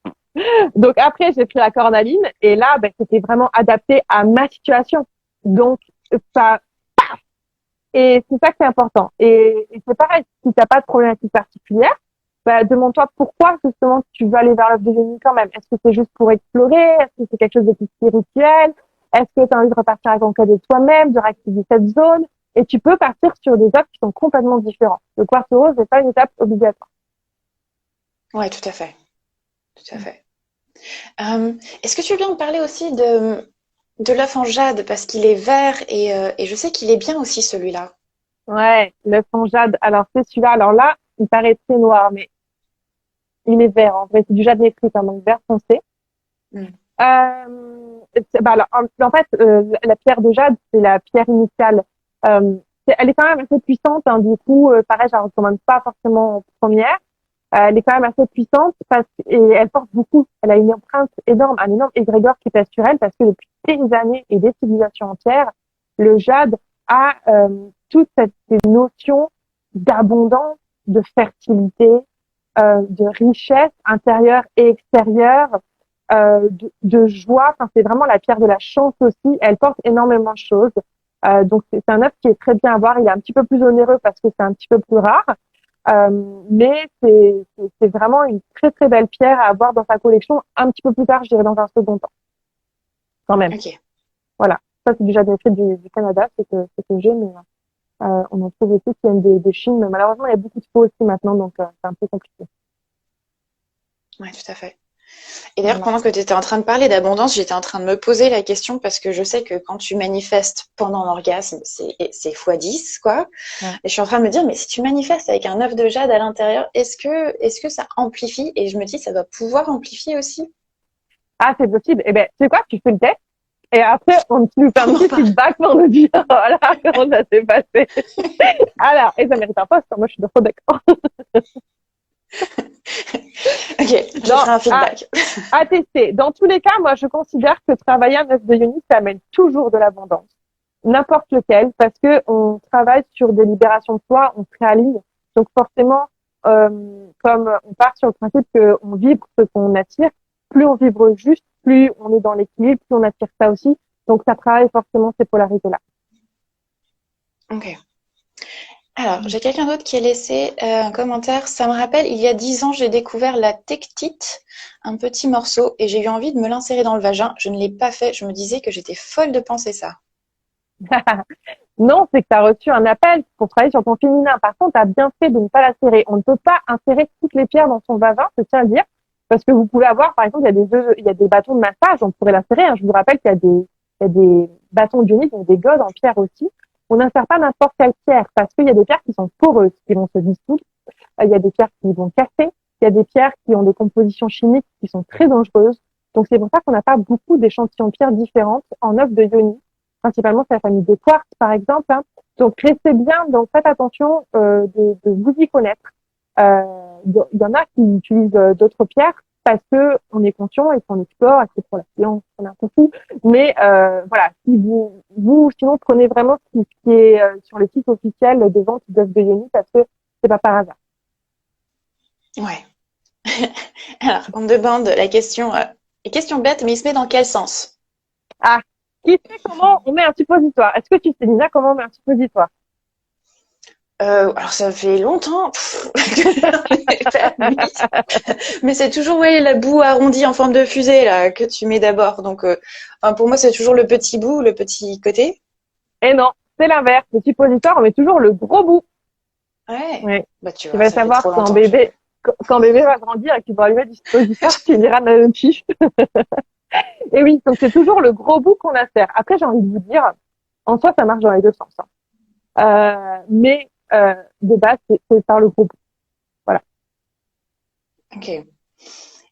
Donc après, j'ai pris la cornaline et là, c'était vraiment adapté à ma situation. Donc, ça, et c'est ça qui est important. Et c'est pareil, si t'as pas de problématique particulière, demande-toi pourquoi justement tu veux aller vers l'œuvre de génie quand même. Est-ce que c'est juste pour explorer? Est-ce que c'est quelque chose de plus spirituel? Est-ce que tu as envie de repartir à conquête de toi-même, de réactiver cette zone? Et tu peux partir sur des œuvres qui sont complètement différentes. Le quartz rose n'est pas une étape obligatoire. Ouais, tout à fait. Tout à fait. Est-ce que tu veux bien me parler aussi de l'œuf en jade parce qu'il est vert et je sais qu'il est bien aussi celui-là. Ouais, l'œuf en jade. Alors c'est celui-là. Alors là, il paraît très noir, mais il est vert. En vrai, c'est du jade métrite, hein, donc vert foncé. Mm. Alors, en fait, la pierre de jade, c'est la pierre initiale. Elle est quand même assez puissante. Hein, du coup, pareil, je la recommande pas forcément en première. Elle est quand même assez puissante et elle porte beaucoup. Elle a une empreinte énorme, un énorme égrégore qui pèse sur elle parce que depuis des années et des civilisations entières, le jade a toute cette notion d'abondance, de fertilité, de richesse intérieure et extérieure, de joie. Enfin, c'est vraiment la pierre de la chance aussi. Elle porte énormément de choses. Donc c'est un œuf qui est très bien à voir. Il est un petit peu plus onéreux parce que c'est un petit peu plus rare. Mais c'est vraiment une très très belle pierre à avoir dans sa collection un petit peu plus tard, je dirais dans un second temps, quand même. Ok. Voilà. Ça, c'est du jade du Canada, c'est que j'ai, mais on en trouve aussi qui viennent de Chine. Mais malheureusement, il y a beaucoup de faux aussi maintenant, donc c'est un peu compliqué. Ouais, tout à fait. Et d'ailleurs, pendant que tu étais en train de parler d'abondance, j'étais en train de me poser la question parce que je sais que quand tu manifestes pendant l'orgasme, c'est x10, quoi. Ouais. Et je suis en train de me dire, mais si tu manifestes avec un œuf de jade à l'intérieur, est-ce que ça amplifie? Et je me dis, ça doit pouvoir amplifier aussi. Ah, c'est possible. Eh ben, tu sais quoi, tu fais le test. Et après, on nous fait un petit feedback pour nous dire, voilà, comment ça s'est passé. Alors, et ça mérite un poste, moi je suis trop d'accord. Ok, je ferai un feedback. À tester. Dans tous les cas, moi je considère que travailler un œuf de yoni, ça amène toujours de l'abondance. n'importe lequel, parce que on travaille sur des libérations de soi, on se réaligne. Donc forcément, comme on part sur le principe qu'on vibre ce qu'on attire, plus on vibre juste, plus on est dans l'équilibre, plus on attire ça aussi. Donc ça travaille forcément ces polarités-là. Ok. Alors, j'ai quelqu'un d'autre qui a laissé un commentaire. Ça me rappelle, il y a 10 ans, j'ai découvert la tectite, un petit morceau, et j'ai eu envie de me l'insérer dans le vagin. Je ne l'ai pas fait. Je me disais que j'étais folle de penser ça. Non, c'est que tu as reçu un appel pour travailler sur ton féminin. Par contre, tu as bien fait de ne pas la serrer. On ne peut pas insérer toutes les pierres dans son vagin, je tiens à dire, parce que vous pouvez avoir, par exemple, il y a des bâtons de massage, on pourrait la serrer. Hein. Je vous rappelle il y a des bâtons d'ionique, il y a des godes en pierre aussi. On n'insère pas n'importe quelle pierre, parce qu'il y a des pierres qui sont poreuses, qui vont se dissoudre. Il y a des pierres qui vont casser. Il y a des pierres qui ont des compositions chimiques qui sont très dangereuses. Donc, c'est pour ça qu'on n'a pas beaucoup d'échantillons de pierres différentes en œuvre de yoni. Principalement, c'est la famille des quartz, par exemple. Hein. Donc, restez bien, donc faites attention de vous y connaître. Il y en a qui utilisent d'autres pierres parce que on est conscient et qu'on explore, et c'est pour la science, on a un peu fou. Mais voilà, si vous sinon prenez vraiment ce qui est sur le site officiel des ventes d'œuvres de yoni parce que c'est pas par hasard. Ouais. Alors, on me demande la question, question bête, mais il se met dans quel sens? Ah, qui sait comment on met un suppositoire? Est-ce que tu sais, Nina, comment on met un suppositoire? Alors ça fait longtemps mais c'est toujours ouais, la boue arrondie en forme de fusée là que tu mets d'abord. Donc pour moi c'est toujours le petit bout, le petit côté. Eh non, c'est l'inverse. Le suppositoire, on met toujours le gros bout. Ouais. Oui. Bah tu Tu vois, vas ça fait savoir trop longtemps que je... quand bébé va grandir et qu'il va lui mettre du suppositoire, tu diras de la même fiche. Et oui, donc c'est toujours le gros bout qu'on insère. Après, j'ai envie de vous dire, en soi, ça marche dans les deux sens. Hein. Mais de base, c'est par le gros bout. Voilà. Ok.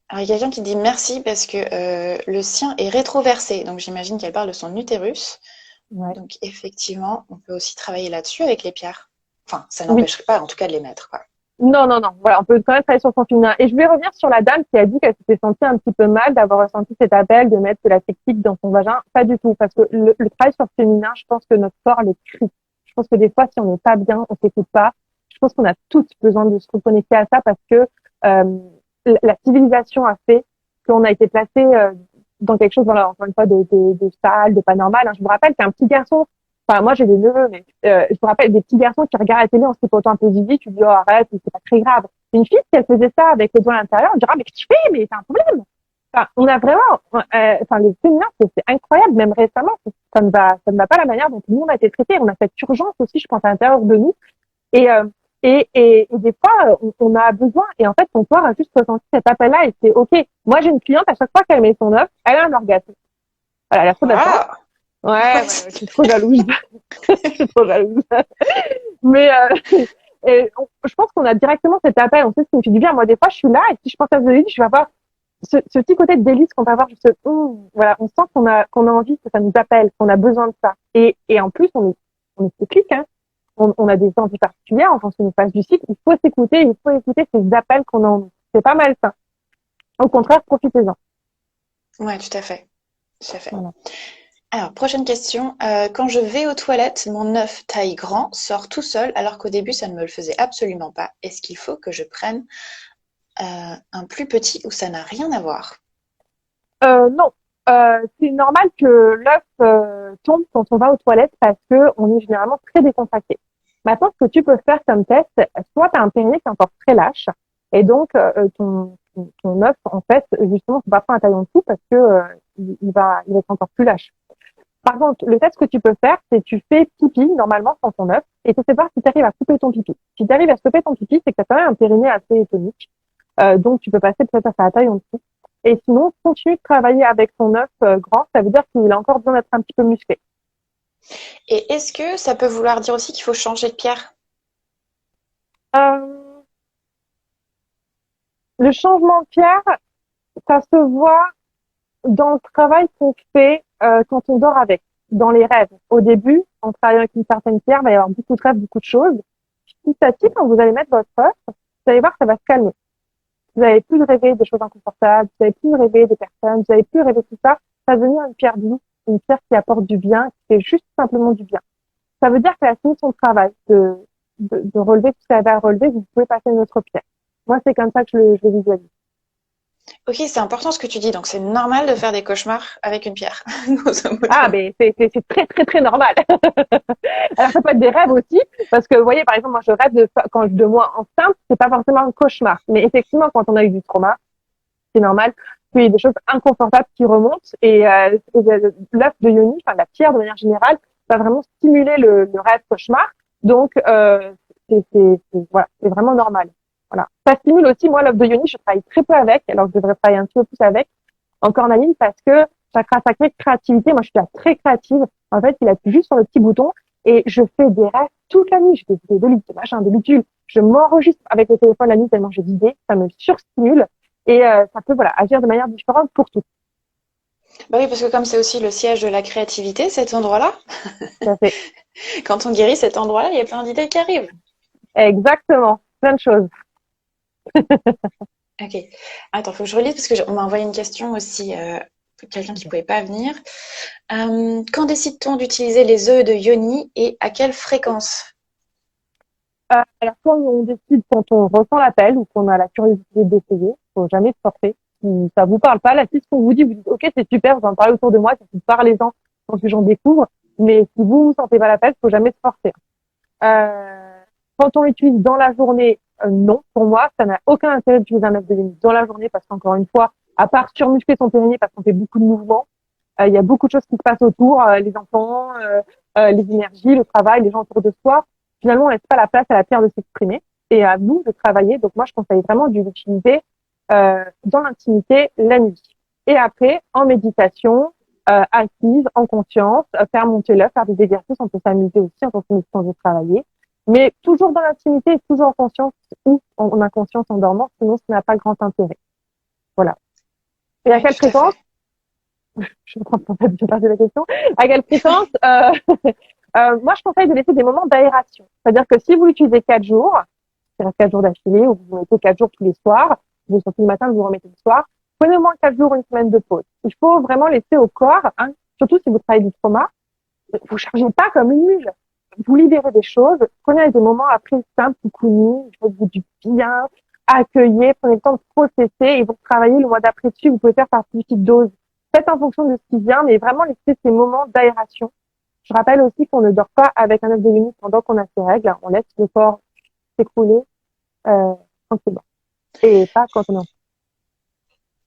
Alors il y a quelqu'un qui dit merci parce que le sien est rétroversé. Donc j'imagine qu'elle parle de son utérus. Ouais. Donc effectivement, on peut aussi travailler là-dessus avec les pierres. Enfin, ça Oui. n'empêcherait pas en tout cas de les mettre, quoi. Non, non, non. Voilà, on peut quand même travailler sur son féminin. Et je vais revenir sur la dame qui a dit qu'elle s'était sentie un petit peu mal d'avoir ressenti cet appel de mettre de la technique dans son vagin. Pas du tout, parce que le travail sur le féminin, je pense que notre corps le crie. Je pense que des fois, si on n'est pas bien, on s'écoute pas. Je pense qu'on a toutes besoin de se reconnecter à ça parce que la civilisation a fait qu'on a été placé dans quelque chose, voilà, encore une fois, de sale, de pas normal. Hein. Je vous rappelle qu'un petit garçon, enfin moi j'ai des neveux, mais je me rappelle des petits garçons qui regardent la télé en se tripotant un peu zizi, tu dis oh arrête, c'est pas très grave. Une fille, si elle faisait ça avec les doigts à l'intérieur, on dirait mais qu'est-ce que tu fais, mais t'as un problème. Enfin, on a vraiment, enfin le féminin c'est incroyable, même récemment, ça ne va pas la manière dont tout le monde a été traité. On a cette urgence aussi, je pense, à l'intérieur de nous. Et et des fois, on a besoin, et en fait, ton corps a juste ressenti cet appel-là, et c'est OK. Moi, j'ai une cliente, à chaque fois qu'elle met son œuf, elle a un orgasme. Voilà, elle a trop de chance. Ah, Ouais, je suis trop jalouse. Je suis trop jalouse. Mais je pense qu'on a directement cet appel, on sait ce qui me fait du bien. Moi, des fois, je suis là, et si je pense à Zoé, je vais avoir ce petit côté de délice qu'on va avoir, juste, voilà, on sent qu'on a envie, que ça nous appelle, qu'on a besoin de ça. Et en plus, on est cyclique, hein. On a des envies particulières en fonction des phases du cycle. Il faut s'écouter, il faut écouter ces appels qu'on a en nous. C'est pas mal ça. Au contraire, profitez-en. ouais, tout à fait. Tout à fait. Voilà. Alors, prochaine question. Quand je vais aux toilettes, mon œuf taille grand sort tout seul, alors qu'au début, ça ne me le faisait absolument pas. Est-ce qu'il faut que je prenne un plus petit ou ça n'a rien à voir? Non, c'est normal que l'œuf tombe quand on va aux toilettes parce que on est généralement très décontracté. Maintenant, ce que tu peux faire comme test, soit tu as un périnée qui est encore très lâche, et donc ton œuf, en fait, justement, faut pas prendre un taille en dessous parce que il va être encore plus lâche. Par contre, le test que tu peux faire, c'est tu fais pipi normalement sans ton œuf, et tu sais pas si tu arrives à couper ton pipi. Si tu arrives à stopper ton pipi, c'est que tu as quand même un périnée assez tonique, donc tu peux passer peut-être à la taille en dessous. Et sinon, continue de travailler avec ton œuf grand, ça veut dire qu'il a encore besoin d'être un petit peu musclé. Et est-ce que ça peut vouloir dire aussi qu'il faut changer de pierre? Euh, le changement de pierre, ça se voit dans le travail qu'on fait quand on dort avec, dans les rêves. Au début, en travaillant avec une certaine pierre, il va y avoir beaucoup de rêves, beaucoup de choses. Petit à petit, quand vous allez mettre votre œuf, vous allez voir que ça va se calmer. Vous n'allez plus rêver des choses inconfortables, vous n'allez plus rêver des personnes, vous n'allez plus rêver tout ça. Ça va devenir une pierre douce, une pierre qui apporte du bien, qui fait juste simplement du bien. Ça veut dire qu'elle a fini son travail de relever tout ce qu'elle avait à relever, vous pouvez passer une autre pierre. Moi, c'est comme ça que je le visualise. Ok, c'est important ce que tu dis. Donc, c'est normal de faire des cauchemars avec une pierre, grosso Ah, modo. mais c'est très, très, très normal. Alors, ça peut être des rêves aussi, parce que, vous voyez, par exemple, moi, je rêve de moi enceinte, c'est pas forcément un cauchemar. Mais effectivement, quand on a eu du trauma, c'est normal qu'il y ait des choses inconfortables qui remontent. L'œuf de Yoni, enfin, la pierre de manière générale, va vraiment stimuler le rêve cauchemar. Donc, voilà, c'est vraiment normal. Voilà. Ça stimule aussi, moi, l'œuf de Yoni, je travaille très peu avec, alors que je devrais travailler un petit peu plus avec, en cornaline, parce que chakra sacré, créativité, moi, je suis très créative. En fait, il appuie juste sur le petit bouton et je fais des rêves toute la nuit. Je fais des livres, des machins, des bidules. Je m'enregistre avec le téléphone la nuit tellement j'ai d'idées. Ça me surstimule et ça peut, voilà, agir de manière différente pour tout. Bah oui, parce que comme c'est aussi le siège de la créativité, cet endroit-là, Ça fait quand on guérit cet endroit-là, il y a plein d'idées qui arrivent. exactement plein de choses. Ok. Attends, faut que je relise parce que on m'a envoyé une question aussi, quelqu'un qui pouvait pas venir. Quand décide-t-on d'utiliser les œufs de Yoni et à quelle fréquence? Alors, quand on décide, quand on ressent l'appel ou qu'on a la curiosité d'essayer, faut jamais se forcer. Si ça vous parle pas, là, si ce qu'on vous dit, vous dites, OK, c'est super, j'en parle autour de moi, ça vous parlez-en quand que j'en découvre. Mais si vous sentez pas l'appel, faut jamais se forcer. Quand on l'utilise dans la journée, non. Pour moi, ça n'a aucun intérêt d'utiliser un œuf de Yoni dans la journée parce qu'encore une fois, à part surmuscler son périnée parce qu'on fait beaucoup de mouvements, il y a beaucoup de choses qui se passent autour, les enfants, les énergies, le travail, les gens autour de soi. Finalement, on laisse pas la place à la pierre de s'exprimer et à nous de travailler. Donc moi, je conseille vraiment de l'utiliser dans l'intimité la nuit. Et après, en méditation, assise, en conscience, faire monter l'œuf, faire des exercices, on peut s'amuser aussi en fonction de ce qu'on veut travailler. Mais toujours dans l'intimité, toujours en conscience ou en inconscience en dormant, sinon ça n'a pas grand intérêt. Voilà. Et à Oui, quelle tout à fait. fréquence? Je me trompe pas de passer la question. À quelle fréquence moi, je conseille de laisser des moments d'aération. C'est-à-dire que si vous l'utilisez 4 jours, c'est-à-dire 4 jours d'affilée, ou vous mettez 4 jours tous les soirs, vous sortez le matin, vous vous remettez le soir, prenez au moins 4 jours, une semaine de pause. Il faut vraiment laisser au corps, hein, surtout si vous travaillez du trauma, vous chargez pas comme une mule. Vous libérez des choses, prenez des moments après simples, coucou, faites-vous du bien, accueillez, prenez le temps de processer et vous travaillez le mois d'après dessus, vous pouvez faire par petites doses. Faites en fonction de ce qui vient, mais vraiment laissez ces moments d'aération. Je rappelle aussi qu'on ne dort pas avec un œuf de minutes pendant qu'on a ses règles. On laisse le corps s'écrouler tranquillement. Et pas quand on est en...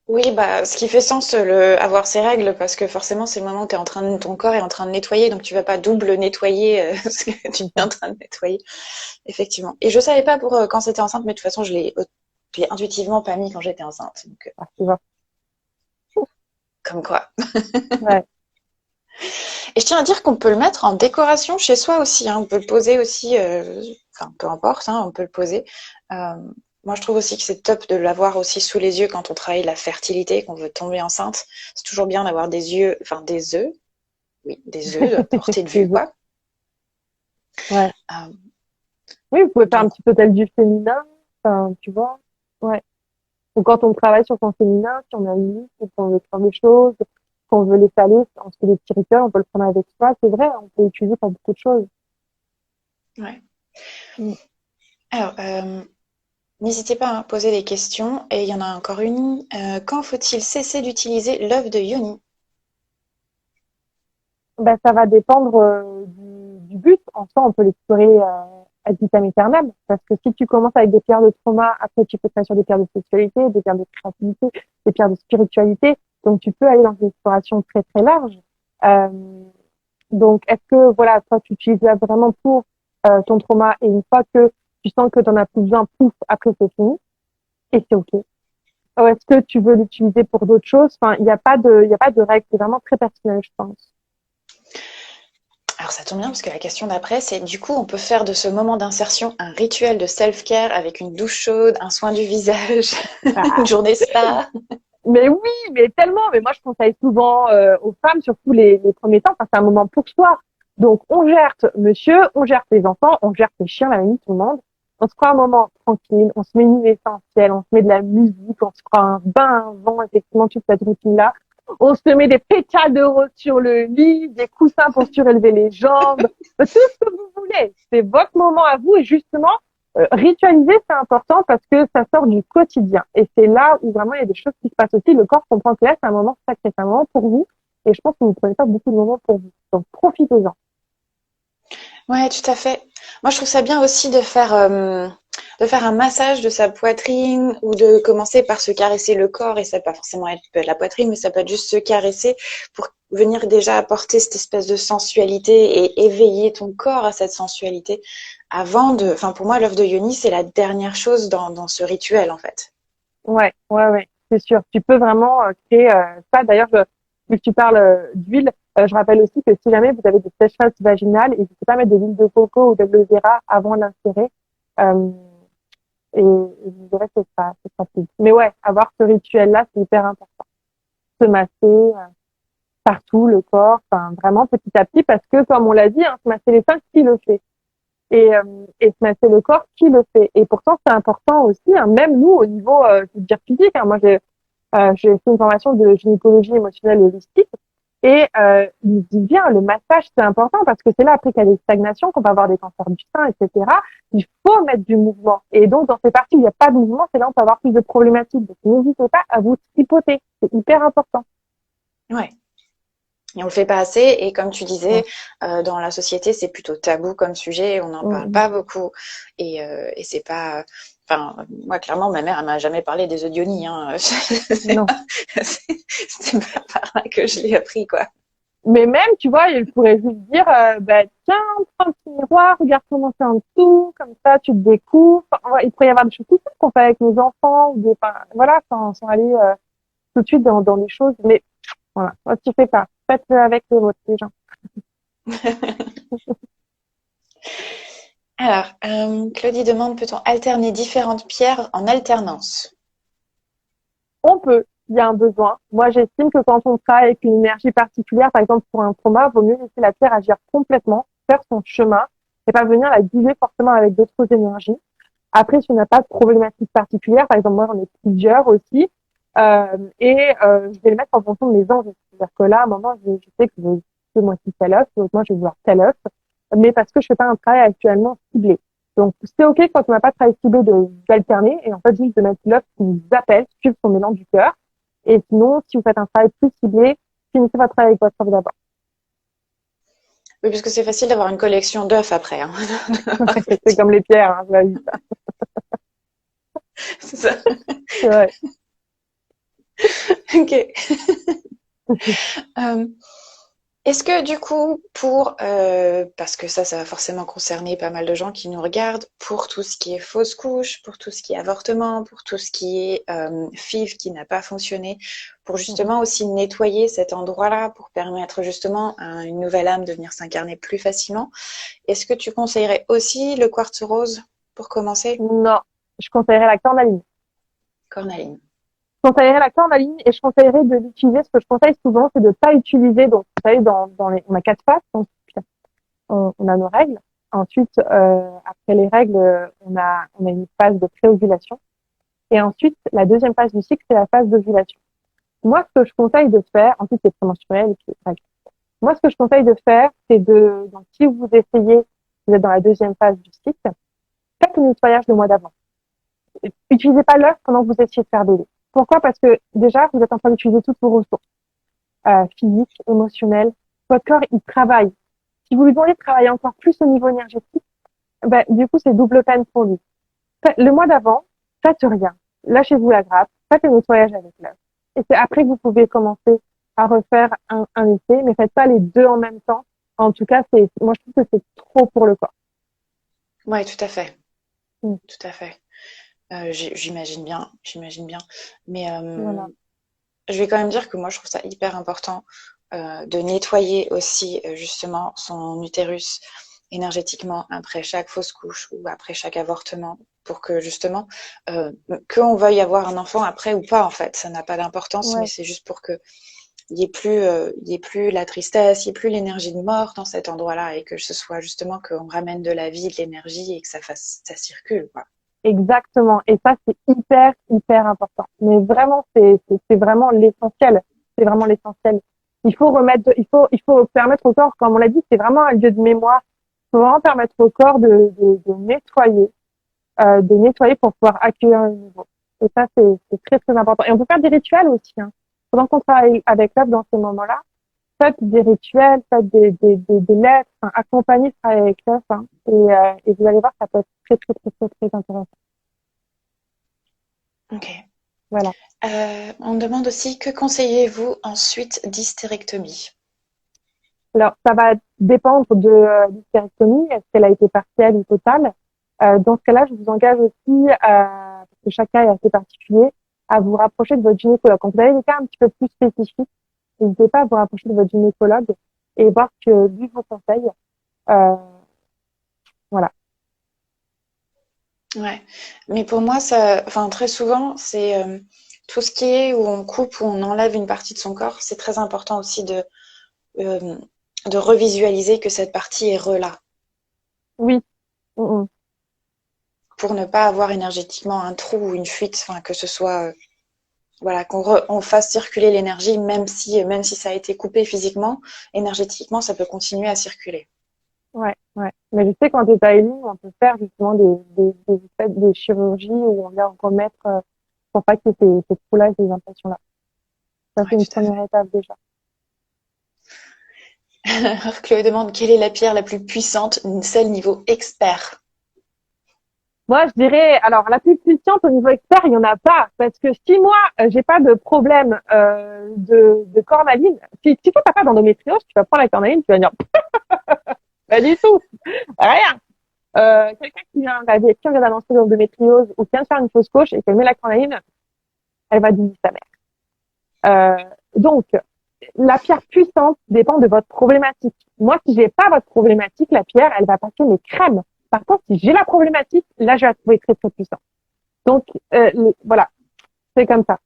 Oui, bah, ce qui fait sens, avoir ces règles, parce que forcément, c'est le moment où ton corps est en train de nettoyer, donc tu vas pas double nettoyer ce que tu C'est es ça. en train de nettoyer, effectivement. Et je savais pas pour quand c'était enceinte, mais de toute façon, je l'ai intuitivement pas mis quand j'étais enceinte. Donc, Ah, tu vois. comme quoi. Ouais. Et je tiens à dire qu'on peut le mettre en décoration chez soi aussi, hein. On peut le poser aussi, enfin, peu importe, hein, on peut le poser. Euh, Moi, je trouve aussi que c'est top de l'avoir aussi sous les yeux quand on travaille la fertilité, qu'on veut tomber enceinte. C'est toujours bien d'avoir des yeux, enfin des œufs, oui, des œufs à portée de vue, Des œufs. quoi. Ouais. Euh, Oui, vous pouvez faire un donc, petit peu tel du féminin. Enfin, tu vois. Ouais. Ou quand on travaille sur son féminin, si on a une liste, qu'on veut faire des choses, qu'on veut les saler, on se fait des petits rituels, on peut le prendre avec soi. C'est vrai, on peut l'utiliser pour beaucoup de choses. ouais. Mm. Alors, n'hésitez pas à poser des questions. Et il y en a encore une. Quand faut-il cesser d'utiliser l'œuf de Yoni? Ben, ça va dépendre du but. En soi, on peut l'explorer ad vitam aeternam. Parce que si tu commences avec des pierres de trauma, après tu peux travailler sur des pierres de sexualité, des pierres de créativité, des pierres de spiritualité. Donc tu peux aller dans une exploration très très large. Euh, donc est-ce que voilà, toi tu utilises là vraiment pour ton trauma et une fois que tu sens que tu en as plus besoin, pouf, après c'est fini et c'est ok. Ou est-ce que tu veux l'utiliser pour d'autres choses? Enfin, il y a pas de règle. C'est vraiment très personnel, je pense. Alors ça tombe bien parce que la question d'après, c'est du coup, on peut faire de ce moment d'insertion un rituel de self-care avec une douche chaude, un soin du visage, une Ah, journée spa. mais oui, mais tellement. Mais moi, je conseille souvent aux femmes, surtout les premiers temps, parce que c'est un moment pour soi. Donc, on gère monsieur, on gère les enfants, on gère les chiens, la famille, tout le monde. On se croit un moment tranquille, on se met une huile essentielle, on se met de la musique, on se croit un bain, un vent, effectivement, toute cette routine-là. On se met des pétales de rose sur le lit, des coussins pour surélever les jambes, tout ce que vous voulez. C'est votre moment à vous et justement, ritualiser, c'est important parce que ça sort du quotidien. Et c'est là où vraiment il y a des choses qui se passent aussi. Le corps comprend que là, c'est un moment sacré, c'est un moment pour vous. Et je pense que vous ne prenez pas beaucoup de moments pour vous. Donc, profitez-en. Ouais, tout à fait. Moi, je trouve ça bien aussi de faire un massage de sa poitrine ou de commencer par se caresser le corps. Et ça peut pas forcément être la poitrine, mais ça peut être juste se caresser pour venir déjà apporter cette espèce de sensualité et éveiller ton corps à cette sensualité enfin, pour moi, l'œuf de Yoni, c'est la dernière chose dans ce rituel, en fait. Ouais, ouais, ouais, c'est sûr. Tu peux vraiment créer ça. D'ailleurs, vu que tu parles d'huile, je rappelle aussi que si jamais vous avez des sécheresses vaginales, n'hésitez pas à mettre de l'huile de coco ou de l'aloe vera avant d'insérer. Euh, et je dirais que c'est pratique. Mais ouais, avoir ce rituel-là, c'est hyper important. Se masser partout, le corps, enfin vraiment petit à petit, parce que comme on l'a dit, hein, se masser les seins, qui le fait? Et se masser le corps, qui le fait? Et pourtant, c'est important aussi, hein, même nous, au niveau, je veux dire physique. Hein, moi, j'ai fait une formation de gynécologie émotionnelle et holistique. Et il dit bien, le massage, c'est important parce que c'est là, après qu'il y a des stagnations, qu'on va avoir des cancers du sein, etc. Il faut mettre du mouvement. Et donc, dans ces parties où il n'y a pas de mouvement, c'est là où on peut avoir plus de problématiques. Donc, n'hésitez pas à vous tripoter. C'est hyper important. Ouais. Et on le fait pas assez. Et comme tu disais, dans la société, c'est plutôt tabou comme sujet. On n'en parle Mm, pas beaucoup. Et c'est pas. Enfin, moi, clairement, ma mère, elle m'a jamais parlé des odionies. Hein. non. C'est pas par là que je l'ai appris, quoi. Mais même, tu vois, il pourrait juste dire, bah, tiens, prends un petit miroir, regarde comment c'est en dessous, comme ça, tu te découvres. Enfin, ouais, il pourrait y avoir des choses tout simples qu'on fait avec nos enfants, ou des, enfin, voilà, sans aller tout de suite dans des choses. Mais voilà, moi, tu fais pas. Faites-le avec les vôtres, les gens. Alors, Claudie demande, peut-on alterner différentes pierres en alternance? On peut, il y a un besoin. Moi, j'estime que quand on travaille avec une énergie particulière, par exemple pour un trauma, vaut mieux laisser la pierre agir complètement, faire son chemin, et pas venir la diluer forcément avec d'autres énergies. Après, si on n'a pas de problématique particulière, par exemple, moi, j'en ai plusieurs aussi, je vais les mettre en fonction de mes envies. C'est-à-dire que là, à un moment, je sais que je veux ce mois-ci tel œuf, l'autre mois, je vais vouloir tel œuf, mais parce que je fais pas un travail actuellement ciblé. Donc, c'est OK quand on n'a pas de travail ciblé d'alterner, et en fait, juste de mettre l'œuf qui nous appelle, suivre son élan du cœur. Et sinon, si vous faites un travail plus ciblé, finissez votre travail avec votre œuf d'abord. Oui, parce que c'est facile d'avoir une collection d'œufs après. Hein. C'est comme les pierres, hein, je l'ai ça. C'est ça. C'est vrai. Ok. Euh, Est-ce que du coup, parce que ça va forcément concerner pas mal de gens qui nous regardent, pour tout ce qui est fausse couche, pour tout ce qui est avortement, pour tout ce qui est FIV qui n'a pas fonctionné, pour justement aussi nettoyer cet endroit-là, pour permettre justement à une nouvelle âme de venir s'incarner plus facilement, est-ce que tu conseillerais aussi le quartz rose pour commencer? Non, je conseillerais la cornaline. Cornaline. Je conseillerais la cornaline et je conseillerais de l'utiliser. Ce que je conseille souvent, c'est de pas utiliser. Donc, vous savez, on a 4 phases. Donc, on a nos règles. Ensuite, après les règles, on a une phase de préovulation. Et ensuite, la deuxième phase du cycle, c'est la phase d'ovulation. Moi, ce que je conseille de faire, ensuite, c'est prémenstruel et puis règles. Moi, ce que je conseille de faire, c'est donc, si vous essayez, vous êtes dans la deuxième phase du cycle, faites le nettoyage le mois d'avant. Utilisez pas l'œuf pendant que vous essayez de faire bébé. Pourquoi? Parce que déjà, vous êtes en train d'utiliser toutes vos ressources physiques, émotionnelles. Votre corps, il travaille. Si vous lui demandez de travailler encore plus au niveau énergétique, ben, du coup, c'est double peine pour lui. Le mois d'avant, faites rien. Lâchez-vous la grappe, faites le nettoyage avec l'œuf. Et c'est après que vous pouvez commencer à refaire un essai, mais faites pas les deux en même temps. En tout cas, moi, je trouve que c'est trop pour le corps. Ouais, tout à fait. Mm. Tout à fait. J'imagine bien, j'imagine bien. Mais Voilà. je vais quand même dire que moi, je trouve ça hyper important de nettoyer aussi justement son utérus énergétiquement après chaque fausse couche ou après chaque avortement pour que justement qu'on veuille avoir un enfant après ou pas en fait, ça n'a pas d'importance, mais Ouais. c'est juste pour que il y ait plus la tristesse, il y ait plus l'énergie de mort dans cet endroit-là et que ce soit justement qu'on ramène de la vie, de l'énergie et que ça circule, quoi. Exactement. Et ça, c'est hyper, hyper important. Mais vraiment, c'est vraiment l'essentiel. c'est vraiment l'essentiel. Il faut permettre au corps, comme on l'a dit, c'est vraiment un lieu de mémoire. Il faut vraiment permettre au corps de nettoyer pour pouvoir accueillir le nouveau. Et ça, c'est très, très important. Et on peut faire des rituels aussi, hein. Pendant qu'on travaille avec l'œuvre dans ces moments-là, faites des rituels, faites des lettres, enfin, accompagnez ce travail avec l'œuvre, hein. Et vous allez voir, ça peut être très, très, très, très, très intéressant. Ok. Voilà. On me demande aussi que conseillez-vous ensuite d'hystérectomie? Alors, ça va dépendre de l'hystérectomie, est-ce qu'elle a été partielle ou totale. Dans ce cas-là, je vous engage aussi, parce que chaque cas est assez particulier, à vous rapprocher de votre gynécologue. Quand vous avez des cas un petit peu plus spécifiques, n'hésitez pas à vous rapprocher de votre gynécologue et voir ce que lui vous conseille. Euh, voilà. Ouais. Mais pour moi, ça, enfin, très souvent, c'est tout ce qui est où on coupe, où on enlève une partie de son corps, c'est très important aussi euh, de revisualiser que cette partie est là, Oui. Mm, mm. pour ne pas avoir énergétiquement un trou ou une fuite, enfin, que ce soit, voilà, on fasse circuler l'énergie, même si ça a été coupé physiquement, énergétiquement, ça peut continuer à circuler. Ouais, ouais. Mais je sais qu'en detailing, on peut faire justement des chirurgies où on vient remettre, pour pas qu'il y ait ces trous-là et ces impressions-là. Ça, c'est Ouais, une tout à fait. première étape déjà. Alors, Chloé demande quelle est la pierre la plus puissante, celle niveau expert. Moi, je dirais, alors, la plus puissante au niveau expert, il y en a pas. Parce que si moi, j'ai pas de problème, de cornaline, si toi, t'as pas d'endométriose, tu vas prendre la cornaline, tu vas dire, pas du tout. Rien. Quelqu'un qui vient d'annoncer l'endométriose ou qui vient de faire une fausse couche et qui met la cornaline, elle va diviser sa mère. Donc, la pierre puissante dépend de votre problématique. Moi, si j'ai pas votre problématique, la pierre, elle va passer mes crèmes. Par contre, si j'ai la problématique, là, je vais la trouver très, très puissante. Donc, voilà, c'est comme ça.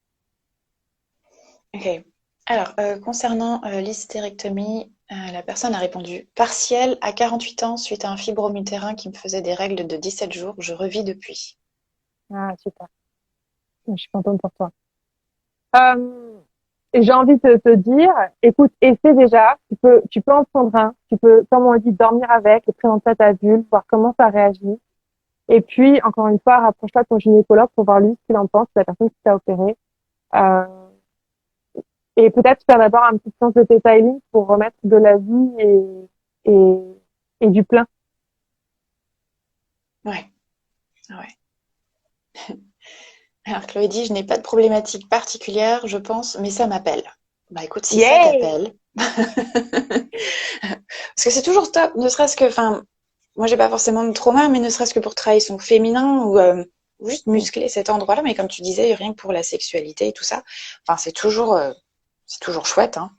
Ok. Alors, concernant l'hystérectomie, la personne a répondu partielle à 48 ans suite à un fibrome utérin qui me faisait des règles de 17 jours. Je revis depuis. Ah, super. Je suis contente pour toi. Euh, et j'ai envie de te dire, écoute, essaie déjà. Tu peux en prendre un. Tu peux, comme on dit, dormir avec, et présenter à ta vulve, voir comment ça réagit. Et puis, encore une fois, rapproche-toi de ton gynécologue pour voir lui ce qu'il en pense, la personne qui t'a opéré. Euh, et peut-être faire d'abord un petit séance de detailing pour remettre de la vie et, et du plein. Ouais, ouais. Alors, Chloé dit, je n'ai pas de problématique particulière, je pense, mais ça m'appelle. Bah écoute, si ça Yay! t'appelle, parce que c'est toujours top, ne serait-ce que, enfin, moi j'ai pas forcément de trauma, mais ne serait-ce que pour travailler son féminin ou juste muscler cet endroit-là, mais comme tu disais, rien que pour la sexualité et tout ça, enfin c'est toujours chouette, hein.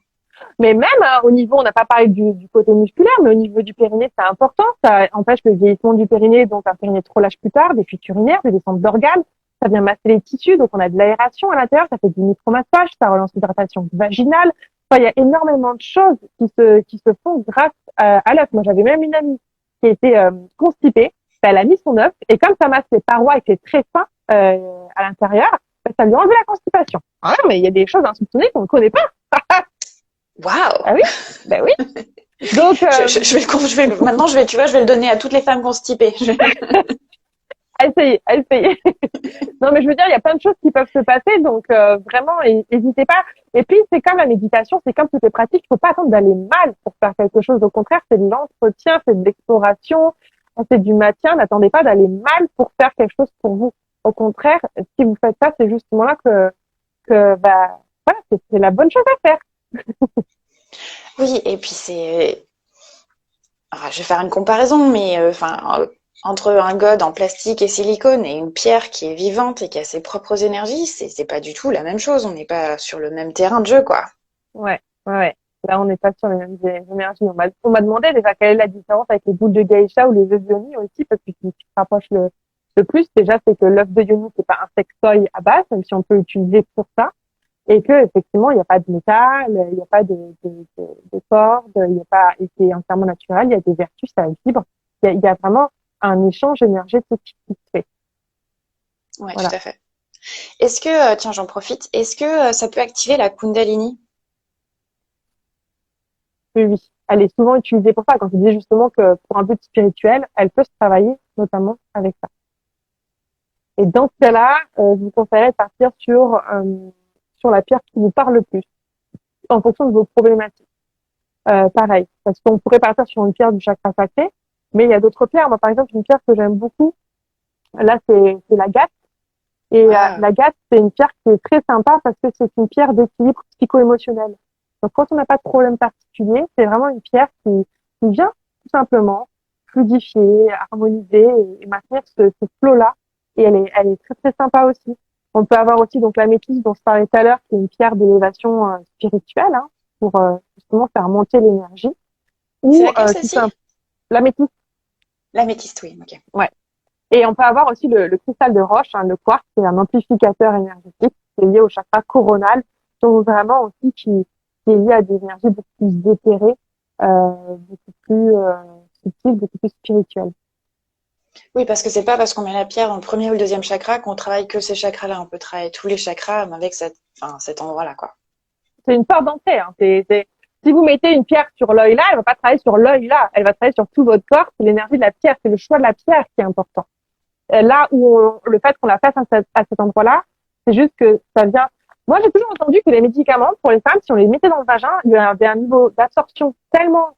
Mais même au niveau, on n'a pas parlé du côté musculaire, mais au niveau du périnée, c'est important. Ça empêche le vieillissement du périnée, donc un périnée trop lâche plus tard, des fuites urinaires, des descentes d'organes. Ça vient masser les tissus, donc on a de l'aération à l'intérieur, ça fait du micromassage, ça relance l'hydratation vaginale. Enfin, il y a énormément de choses qui se font grâce à l'œuf. Moi, j'avais même une amie qui était constipée. Elle a mis son œuf et comme ça masse les parois et que c'est très fin à l'intérieur, ça lui a enlevé la constipation. Ah ouais, mais il y a des choses insoupçonnées qu'on ne connaît pas. Waouh! Ah oui, ben oui. Donc, Maintenant, tu vois, je vais le donner à toutes les femmes constipées. à essayer. Non, mais je veux dire, il y a plein de choses qui peuvent se passer, donc vraiment, n'hésitez pas. Et puis, c'est comme la méditation, c'est comme toutes les pratiques, il faut pas attendre d'aller mal pour faire quelque chose. Au contraire, c'est de l'entretien, c'est de l'exploration, c'est du maintien. N'attendez pas d'aller mal pour faire quelque chose pour vous. Au contraire, si vous faites ça, c'est justement là que bah, voilà, c'est la bonne chose à faire. Oui, et puis je vais faire une comparaison, mais entre un gode en plastique et silicone et une pierre qui est vivante et qui a ses propres énergies, c'est pas du tout la même chose. On n'est pas sur le même terrain de jeu, quoi. Ouais, ouais, ouais. Là, on n'est pas sur les mêmes énergies. On m'a demandé déjà quelle est la différence avec les boules de geisha ou les œufs de yoni aussi, parce que ce qui se rapproche le plus, déjà, c'est que l'œuf de yoni, c'est pas un sextoy à base, même si on peut l'utiliser pour ça, et que, effectivement, il n'y a pas de métal, il n'y a pas de corde, il n'y a pas, et c'est entièrement naturel, il y a des vertus, ça vibre. Il y a vraiment un échange énergétique qui se fait. Ouais, tout Voilà. à fait. Est-ce que, tiens, j'en profite, est-ce que ça peut activer la Kundalini? Oui, oui. Elle est souvent utilisée pour ça. Quand je disais justement que pour un but spirituel, elle peut se travailler notamment avec ça. Et dans ce cas-là, je vous conseillerais de partir sur la pierre qui vous parle le plus, en fonction de vos problématiques. Pareil, parce qu'on pourrait partir sur une pierre du chakra sacré, mais il y a d'autres pierres. Moi, par exemple, une pierre que j'aime beaucoup, là, c'est l'agate. Et Ah, l'agate, c'est une pierre qui est très sympa parce que c'est une pierre d'équilibre psycho-émotionnel. Donc, quand on n'a pas de problème particulier, c'est vraiment une pierre qui vient tout simplement fluidifier, harmoniser et maintenir ce flow-là. Et elle est très, très sympa aussi. On peut avoir aussi donc l'améthyste dont je parlais tout à l'heure, qui est une pierre d'élévation spirituelle, hein, pour justement faire monter l'énergie. c'est Ou laquelle tout celle-ci? simple, l'améthyste, L'améthyste, oui, ok. ouais. Et on peut avoir aussi le cristal de roche, hein, le quartz, c'est un amplificateur énergétique qui est lié au chakra coronal, donc vraiment aussi qui est lié à des énergies beaucoup plus éthérées, beaucoup plus subtiles, beaucoup plus spirituelles. Oui, parce que c'est pas parce qu'on met la pierre dans le premier ou le deuxième chakra qu'on travaille que ces chakras-là. On peut travailler tous les chakras avec cet endroit-là, quoi. C'est une porte d'entrée. Hein. Si vous mettez une pierre sur l'œil là, elle va pas travailler sur l'œil là, elle va travailler sur tout votre corps. C'est l'énergie de la pierre, c'est le choix de la pierre qui est important. Là où le fait qu'on la fasse à cet endroit-là, c'est juste que ça vient. Moi, j'ai toujours entendu que les médicaments pour les femmes, si on les mettait dans le vagin, il y avait un niveau d'absorption tellement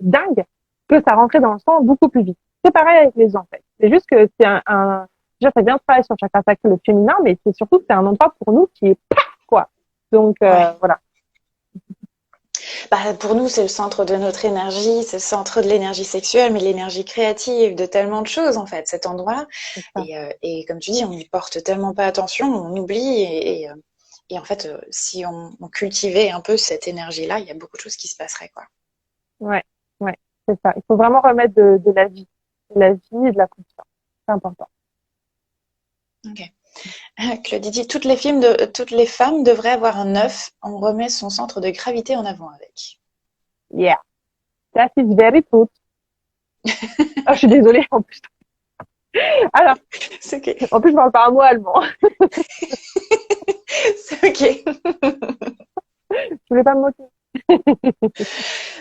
dingue que ça rentrait dans le sang beaucoup plus vite. C'est pareil avec les os, en fait. C'est juste que c'est déjà ça vient de travailler sur le chakra sacré, le féminin, mais c'est surtout que c'est un endroit pour nous qui est paf, quoi. Donc Ouais. voilà. Bah, pour nous, c'est le centre de notre énergie, c'est le centre de l'énergie sexuelle, mais l'énergie créative, de tellement de choses, en fait, cet endroit-là. C'est ça. Et comme tu dis, on n'y porte tellement pas attention, on oublie. Et en fait, si on cultivait un peu cette énergie-là, il y a beaucoup de choses qui se passeraient, quoi. Ouais, ouais, c'est ça. Il faut vraiment remettre de la vie et de la conscience. C'est important. Ok. Claudie dit, toutes les femmes devraient avoir un œuf. On remet son centre de gravité en avant avec. Yeah, that is very true. Ah, je suis désolée en plus. Alors, C'est ok. en plus, je parle pas un mot allemand. C'est ok. Je voulais pas me moquer.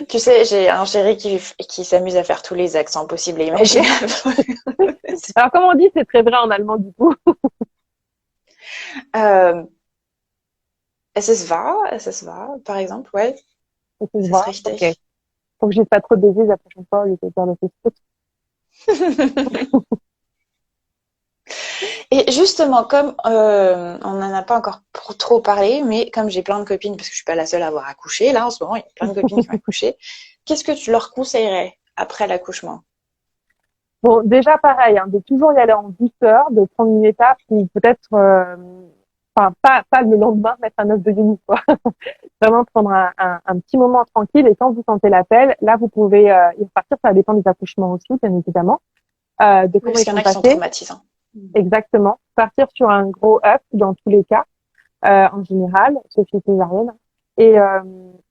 Tu sais, j'ai un chéri qui s'amuse à faire tous les accents possibles et Ok. imaginables. Alors, comme on dit, c'est très vrai en allemand du coup. Euh, es ist wahr, par exemple, ouais, Ça se es ist voit. Ok. richtig. Faut que je dise pas trop de bêtises la prochaine fois au lieu de dire le Facebook. Et justement, comme on n'en a pas encore trop parlé, mais comme j'ai plein de copines, parce que je suis pas la seule à avoir accouché, là en ce moment, il y a plein de copines qui ont accouché, qu'est-ce que tu leur conseillerais après l'accouchement? Bon, déjà pareil, hein, de toujours y aller en douceur, de prendre une étape ou peut-être, enfin pas le lendemain mettre un œuf de Yoni, quoi. Vraiment prendre un petit moment tranquille et quand vous sentez l'appel, là vous pouvez y repartir. Ça dépend des accouchements aussi, bien évidemment, de Oui, comment parce ils qu'il y en sont a qui sont passés. traumatisants. Exactement. Partir sur un gros œuf dans tous les cas, en général, sauf chez césarienne. Et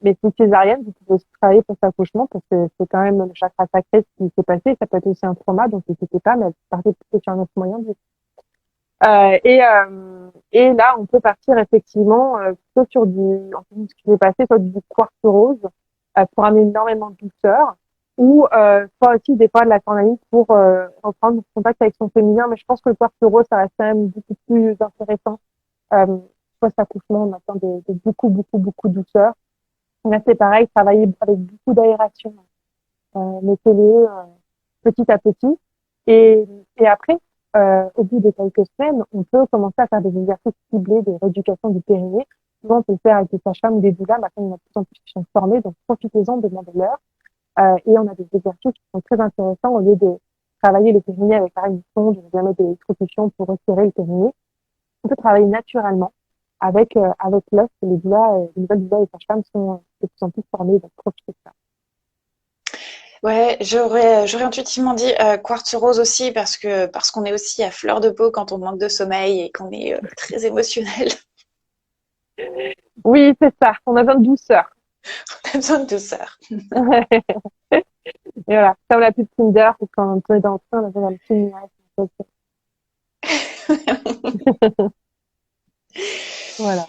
mais si césarienne, vous pouvez aussi travailler pour cet accouchement parce que c'est quand même le chakra sacré ce qui s'est passé. Ça peut être aussi un trauma, donc n'hésitez pas, mais partez plutôt sur un autre moyen. Et là, on peut partir effectivement plutôt sur en fait, ce qui s'est passé, soit du quartz rose pour amener énormément de douceur, ou soit aussi des fois de la cornaline pour reprendre contact avec son féminin. Mais je pense que le quartz rose, ça reste quand même beaucoup plus intéressant. Post-accouchement, on attend de beaucoup, beaucoup, beaucoup de douceur. Là, c'est pareil, travailler avec beaucoup d'aération. Mettez-les petit à petit. Et, et après, au bout de quelques semaines, on peut commencer à faire des exercices ciblés de rééducation du périnée. Souvent, on peut le faire avec des sages-femmes ou des doulas. Maintenant, il y en a de plus en plus qui sont formés, donc profitez-en, demandez-leur. Et on a des exercices qui sont très intéressants au lieu de travailler le périnée avec pareil une sonde, de bien mettre des électrocutions pour retirer le périnée. On peut travailler naturellement avec l'os. Les doulas, les nouvelles doulas et les sages-femmes sont de plus en plus formées, donc profitez de ça. Ouais, j'aurais intuitivement dit quartz rose aussi parce qu'on est aussi à fleur de peau quand on manque de sommeil et qu'on est très émotionnel. Oui, c'est ça. On a besoin de douceur. On a besoin de douceur. Et voilà, comme la pub Tinder, quand on est dans le train, on avait un petit nuage. Voilà.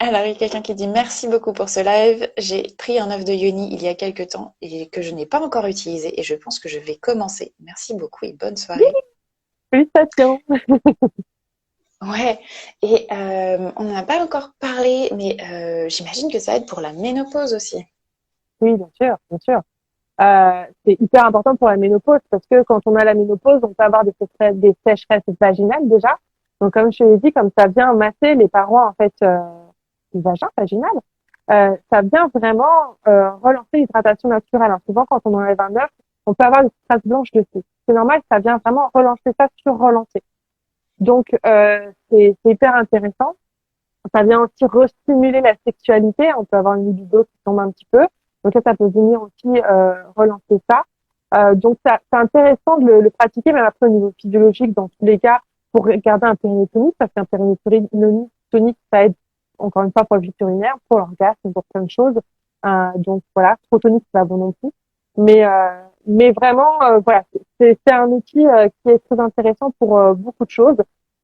Alors, il y a quelqu'un qui dit merci beaucoup pour ce live. J'ai pris un œuf de yoni il y a quelques temps et que je n'ai pas encore utilisé et je pense que je vais commencer. Merci beaucoup et bonne soirée. Félicitations. Ouais, et on n'en a pas encore parlé, mais j'imagine que ça aide pour la ménopause aussi. Oui, bien sûr, bien sûr. C'est hyper important pour la ménopause parce que quand on a la ménopause, on peut avoir des sécheresses vaginales déjà. Donc, comme je te l'ai dit, comme ça vient masser les parois, en fait, du vagin vaginal, ça vient vraiment relancer l'hydratation naturelle. Alors, souvent, quand on enlève un œuf, on peut avoir des traces blanches dessus. C'est normal, ça vient vraiment relancer ça sur relancer. Donc, c'est hyper intéressant. Ça vient aussi restimuler la sexualité. On peut avoir une libido qui tombe un petit peu. Donc ça peut venir aussi relancer ça. Donc, c'est intéressant de le pratiquer, même après au niveau physiologique, dans tous les cas, pour garder un périnée tonique, parce qu'un périnée tonique, ça aide, encore une fois, pour le vide urinaire, pour l'orgasme, pour plein de choses. Donc, voilà, trop tonique, c'est pas bon non plus. Mais vraiment, voilà, c'est un outil qui est très intéressant pour beaucoup de choses.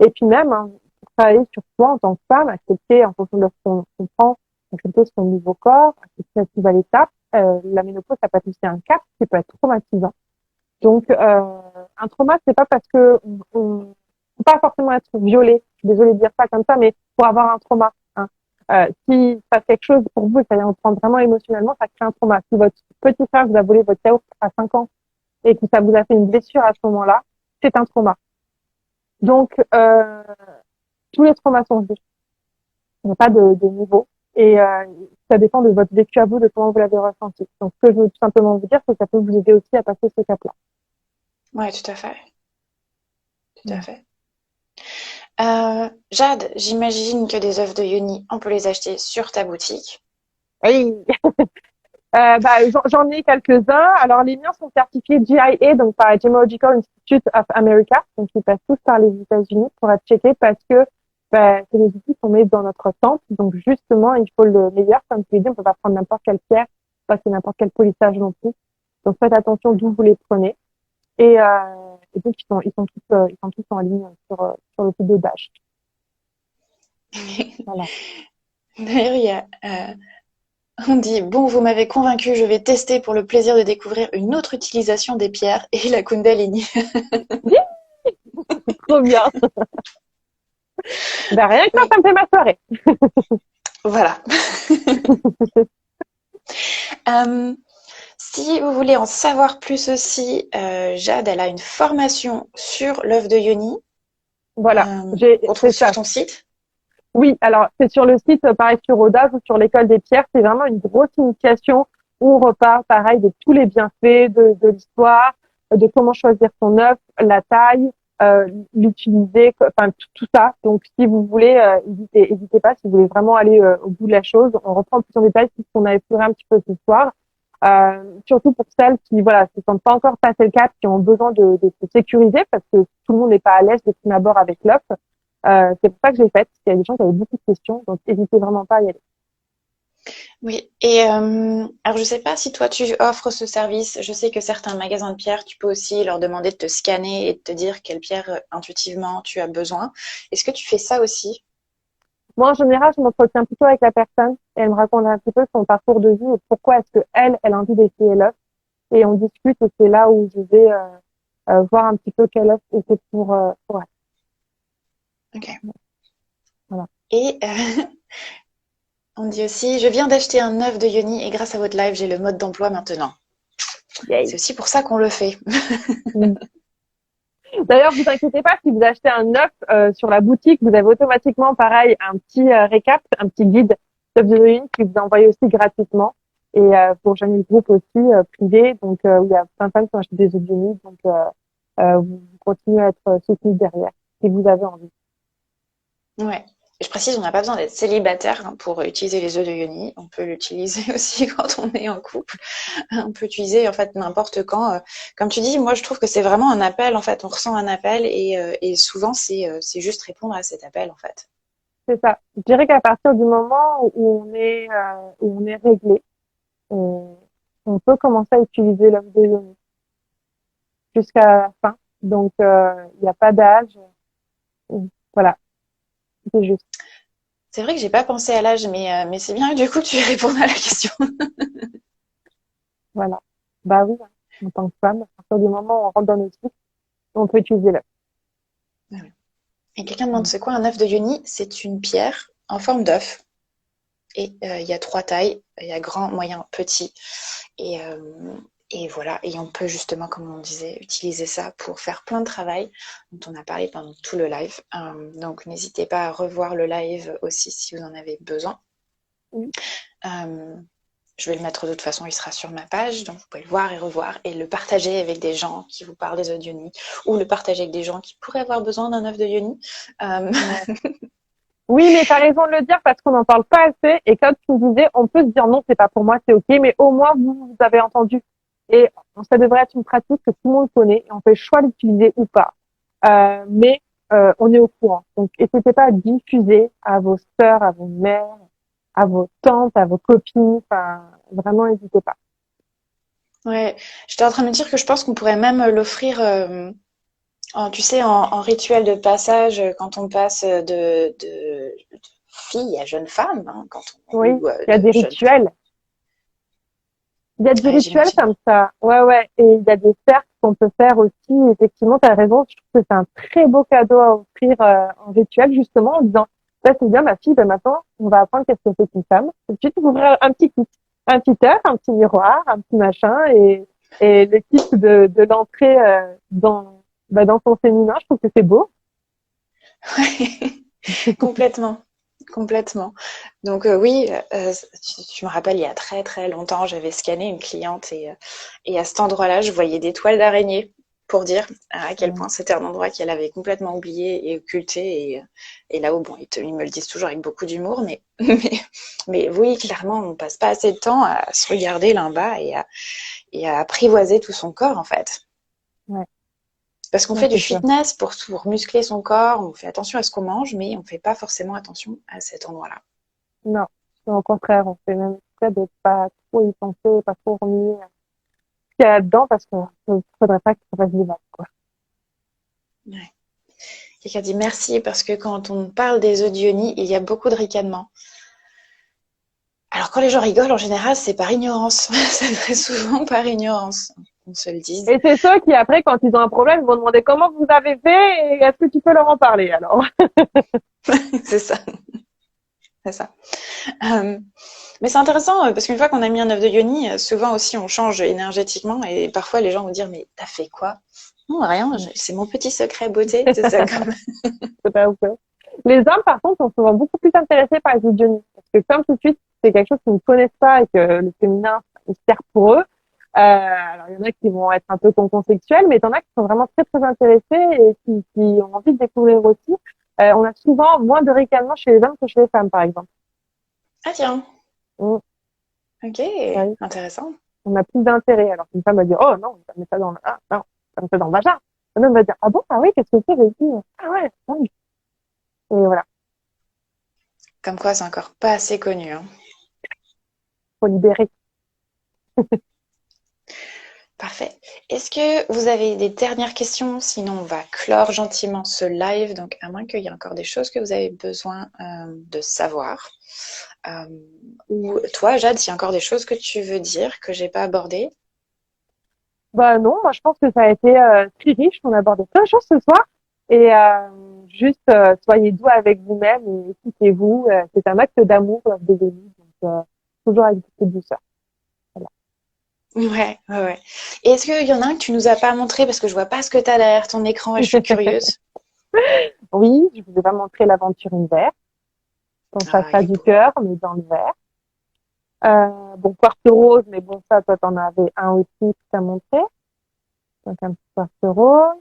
Et puis même, hein, travailler sur soi en tant que femme, accepter en fonction de ce qu'on prend, accepter son nouveau corps, accepter cette nouvelle étape. La ménopause, ça peut être aussi un cap qui peut être traumatisant. Donc, un trauma, c'est pas parce que faut pas forcément être violé. Je suis désolée de dire ça comme ça, mais pour avoir un trauma, hein. Si ça passe quelque chose pour vous et que ça vous prend vraiment émotionnellement, ça crée un trauma. Si votre petit frère vous a volé votre yaourt à 5 ans et que ça vous a fait une blessure à ce moment-là, c'est un trauma. Donc, tous les traumas sont justes. Il n'y a pas de niveau. Et ça dépend de votre vécu à vous, de comment vous l'avez ressenti. Donc, ce que je veux tout simplement vous dire, c'est que ça peut vous aider aussi à passer ce cap-là. Ouais, tout à fait, tout à Mm. fait. Jade, j'imagine que des œufs de yoni, on peut les acheter sur ta boutique. Oui. J'en ai quelques-uns. Alors, les miens sont certifiés GIA, donc par Gemological Institute of America. Donc, ils passent tous par les États-Unis pour être checkés parce que c'est des outils qu'on met dans notre temple. Donc, justement, il faut le meilleur. Comme tu l'as dit, on peut pas prendre n'importe quelle pierre, pas que n'importe quel polissage non plus. Donc, faites attention d'où vous les prenez. Et donc, ils sont tous en ligne sur le site de Dash. Voilà. D'ailleurs, on dit, bon, vous m'avez convaincu, je vais tester pour le plaisir de découvrir une autre utilisation des pierres et la Kundalini. Trop bien. Ben, rien que Oui, ça me fait ma soirée. voilà. Euh, Si vous voulez en savoir plus aussi, Jade, elle a une formation sur l'œuf de Yoni Voilà. qu'on trouve C'est sur ça. ton site. Oui, alors c'est sur le site, pareil sur Audace ou sur l'école des pierres, c'est vraiment une grosse initiation où on repart, pareil, de tous les bienfaits de l'histoire, de comment choisir son œuf, la taille, l'utiliser, enfin tout ça. Donc si vous voulez, hésitez pas, si vous voulez vraiment aller au bout de la chose, on reprend plus en détail tout ce qu'on a exploré un petit peu ce soir. Surtout pour celles qui, voilà, se sentent pas encore passé le cap, qui ont besoin de se sécuriser parce que tout le monde n'est pas à l'aise de prime abord avec l'œuf. C'est pour ça que je l'ai faite. Il y a des gens qui avaient beaucoup de questions, donc n'hésitez vraiment pas à y aller. Oui, et alors je sais pas si toi tu offres ce service. Je sais que certains magasins de pierres, tu peux aussi leur demander de te scanner et de te dire quelle pierre intuitivement tu as besoin. Est-ce que tu fais ça aussi? Moi, en général, je m'entretiens plutôt avec la personne et elle me raconte un petit peu son parcours de vie et pourquoi est-ce que elle a envie d'essayer l'œuf. Et on discute et c'est là où je vais voir un petit peu quel œuf était pour elle. Ok. Voilà. Et on dit aussi, je viens d'acheter un œuf de Yoni et grâce à votre live, j'ai le mode d'emploi maintenant. C'est Yay. aussi pour ça qu'on le fait. D'ailleurs, vous inquiétez pas, si vous achetez un œuf sur la boutique, vous avez automatiquement, pareil, un petit récap, un petit guide d'œufs de Noël qui vous envoie aussi gratuitement. Et pour rejoindre le groupe aussi privé, donc où il y a plein de femmes qui ont acheté des œufs de Noël, donc vous continuez à être soutenus derrière, si vous avez envie. Ouais. Je précise, on n'a pas besoin d'être célibataire hein, pour utiliser les œufs de Yoni. On peut l'utiliser aussi quand on est en couple. On peut utiliser en fait n'importe quand. Comme tu dis, moi je trouve que c'est vraiment un appel. En fait, on ressent un appel et souvent c'est juste répondre à cet appel en fait. C'est ça. Je dirais qu'à partir du moment où on est réglé, on, on peut commencer à utiliser l'œuf de Noël jusqu'à la fin. Donc, il n'y a pas d'âge. Voilà, c'est juste. C'est vrai que j'ai pas pensé à l'âge, mais c'est bien du coup que tu réponds à la question. Voilà. Bah oui, hein. En tant que femme, à partir du moment où on rentre dans nos cycles, on peut utiliser l'œuf. Et quelqu'un demande Voilà. c'est quoi un œuf de Yoni? C'est une pierre en forme d'œuf. Et il y a 3 tailles. Il y a grand, moyen, petit. Et, euh, et voilà. Et on peut justement, comme on disait, utiliser ça pour faire plein de travail dont on a parlé pendant tout le live. Donc n'hésitez pas à revoir le live aussi si vous en avez besoin. Oui. Euh, je vais le mettre de toute façon, il sera sur ma page, donc vous pouvez le voir et revoir et le partager avec des gens qui vous parlent des œufs de Yoni ou le partager avec des gens qui pourraient avoir besoin d'un œuf de Yoni. Euh, Ouais. Oui, mais tu as raison de le dire parce qu'on n'en parle pas assez. Et comme tu me disais, on peut se dire non, c'est pas pour moi, c'est ok, mais au moins vous avez entendu. Et ça devrait être une pratique que tout le monde connaît et on fait le choix d'utiliser ou pas. Mais on est au courant. Donc, n'hésitez pas à diffuser à vos sœurs, à vos mères, à vos tantes, à vos copines. Enfin, vraiment, n'hésitez pas. ouais, j'étais en train de me dire que je pense qu'on pourrait même l'offrir, tu sais, en rituel de passage quand on passe de fille à jeune femme, hein, Oui, ou il y a de des jeune femme. rituels. Il y a des Ouais, rituels j'imagine. comme ça. Ouais, ouais. Et il y a des cercles qu'on peut faire aussi. Effectivement, tu as raison. Je trouve que c'est un très beau cadeau à offrir en rituel, justement, en disant, ça c'est bien, ma fille, ben maintenant, on va apprendre qu'est-ce que c'est qu'une femme. Et puis, tu peux ouvrir un petit kit, un petit œuf, un petit miroir, un petit machin, et le kit de l'entrée dans son féminin. Je trouve que c'est beau. Complètement, complètement. Donc oui, je me rappelle il y a très très longtemps, j'avais scanné une cliente et à cet endroit-là, je voyais des toiles d'araignée pour dire à quel point c'était un endroit qu'elle avait complètement oublié et occulté. Et là-haut, bon, ils me le disent toujours avec beaucoup d'humour, mais oui, clairement, on passe pas assez de temps à se regarder là-bas et à apprivoiser tout son corps en fait. Ouais, Parce qu'on ouais, fait du c'est sûr. fitness pour muscler son corps, on fait attention à ce qu'on mange, mais on ne fait pas forcément attention à cet endroit-là. Non, au contraire, on fait même exprès de pas trop y penser, pas trop remuer ce qu'il y a là-dedans parce qu'il ne faudrait pas que ça fasse du mal, quoi. Ouais. Quelqu'un dit merci parce que quand on parle des œufs d'Ioni, il y a beaucoup de ricanements. Alors quand les gens rigolent, en général, c'est par ignorance. C'est très souvent par ignorance, qu'on se le dise. Et c'est ceux qui, après, quand ils ont un problème, vont demander comment vous avez fait et est-ce que tu peux leur en parler, alors. C'est ça, c'est ça. Mais c'est intéressant parce qu'une fois qu'on a mis un œuf de Yoni, souvent aussi on change énergétiquement et parfois les gens vont dire mais t'as fait quoi? Non, rien, c'est mon petit secret beauté, c'est ça quand même. C'est pas ouf. Les hommes, par contre, sont souvent beaucoup plus intéressés par les Johnny. Parce que comme tout de suite, c'est quelque chose qu'ils ne connaissent pas et que le féminin est sert pour eux. Alors, il y en a qui vont être un peu sexuels, mais il y en a qui sont vraiment très, très intéressés et qui ont envie de découvrir aussi. On a souvent moins de ricanements chez les hommes que chez les femmes, par exemple. Ah tiens, Mm, ok, ouais. intéressant. On a plus d'intérêt. Alors qu'une femme va dire, oh non, ça met ça dans le, ah, non, ça met ça dans le vagin. Un homme va dire, ah bon, ah oui, qu'est-ce que c'est, j'ai dit, ah ouais, ah oui. Et voilà, Comme quoi c'est encore pas assez connu, hein. faut libérer. Parfait. Est-ce que vous avez des dernières questions? Sinon, on va clore gentiment ce live. Donc, à moins qu'il y ait encore des choses que vous avez besoin de savoir. Euh, ou toi, Jade, s'il y a encore des choses que tu veux dire que j'ai pas abordées. Bah non, moi je pense que ça a été très riche. On a abordé plein de choses ce soir. Et juste, soyez doux avec vous-même et écoutez-vous. C'est un acte d'amour, des amis. Donc, toujours avec beaucoup de douceur. Voilà. Ouais, ouais, ouais. Et est-ce qu'il y en a un que tu nous as pas montré parce que je vois pas ce que tu as derrière ton écran et je suis curieuse. Oui, je vous ai pas montré l'aventure hiver. Dans sa Ah, il face est du beau. cœur, mais dans le vert. Bon, Porte Rose, mais bon, ça, toi, t'en avais un aussi que t'as montré. Donc, un petit Porte Rose.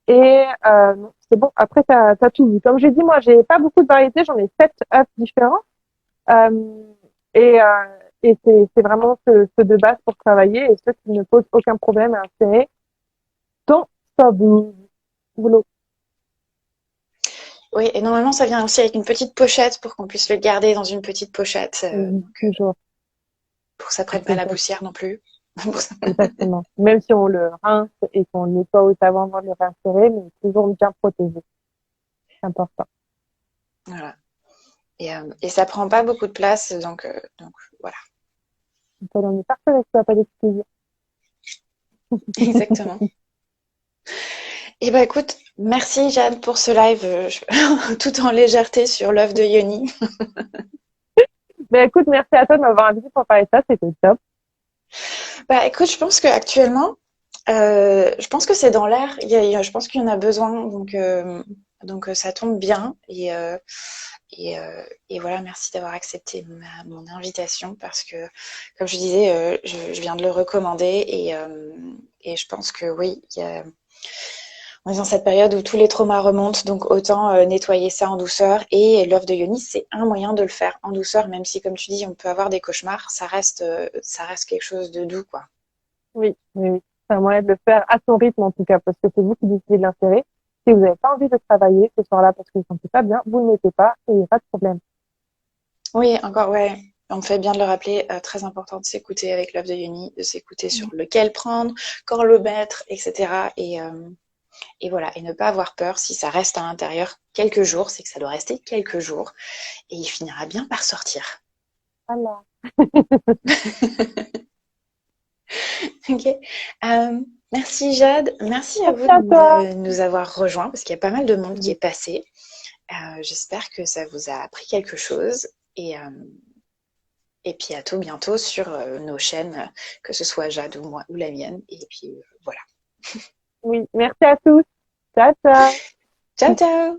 Et non, c'est bon. Après, t'as tout vu. Comme j'ai dit, moi, j'ai pas beaucoup de variétés. J'en ai 7 œufs différents. Euh, et c'est vraiment ceux de base pour travailler et ceux qui ne posent aucun problème à insérer dans sa boulot. Oui, et normalement, ça vient aussi avec une petite pochette pour qu'on puisse le garder dans une petite pochette. Oui, Donc, toujours. pour que ça prenne pas la Exact- poussière non plus. Pour ça. Exactement. Même si on le rince et qu'on le nettoie au savon avant de le réinsérer, mais toujours bien protégé. C'est important. Voilà. Et ça prend pas beaucoup de place, donc voilà, On est parfait avec ça, pas d'excuses. exactement. Et bah écoute, merci Jeanne pour ce live tout en légèreté sur l'œuf de Yoni. Mais écoute, merci à toi de m'avoir invité pour parler de ça, c'était top. Bah écoute, je pense qu'actuellement, je pense que c'est dans l'air. Je pense qu'il y en a besoin, donc ça tombe bien. Et voilà, merci d'avoir accepté mon invitation parce que, comme je disais, je viens de le recommander et je pense que oui, on est dans cette période où tous les traumas remontent, donc autant nettoyer ça en douceur. Et l'œuf de Yoni, c'est un moyen de le faire en douceur, même si, comme tu dis, on peut avoir des cauchemars, ça reste quelque chose de doux, quoi. Oui, oui, oui. C'est un moyen de le faire à son rythme en tout cas, parce que c'est vous qui décidez de l'insérer. Si vous n'avez pas envie de travailler ce soir-là parce que vous ne vous sentez pas bien, vous ne le mettez pas et il n'y a pas de problème. Oui, encore, ouais. On me fait bien de le rappeler, très important de s'écouter avec l'œuf de Yoni, de s'écouter sur lequel prendre, quand le mettre, etc. Et voilà, et ne pas avoir peur si ça reste à l'intérieur quelques jours, c'est que ça doit rester quelques jours, et il finira bien par sortir. Voilà. Ok. Merci Jade, merci à Merci vous à toi. de nous avoir rejoints, parce qu'il y a pas mal de monde qui Oui, est passé. J'espère que ça vous a appris quelque chose, et puis à tout bientôt sur nos chaînes, que ce soit Jade ou moi ou la mienne. Et puis voilà. oui, merci à tous. Ciao, ciao. Ciao, ciao!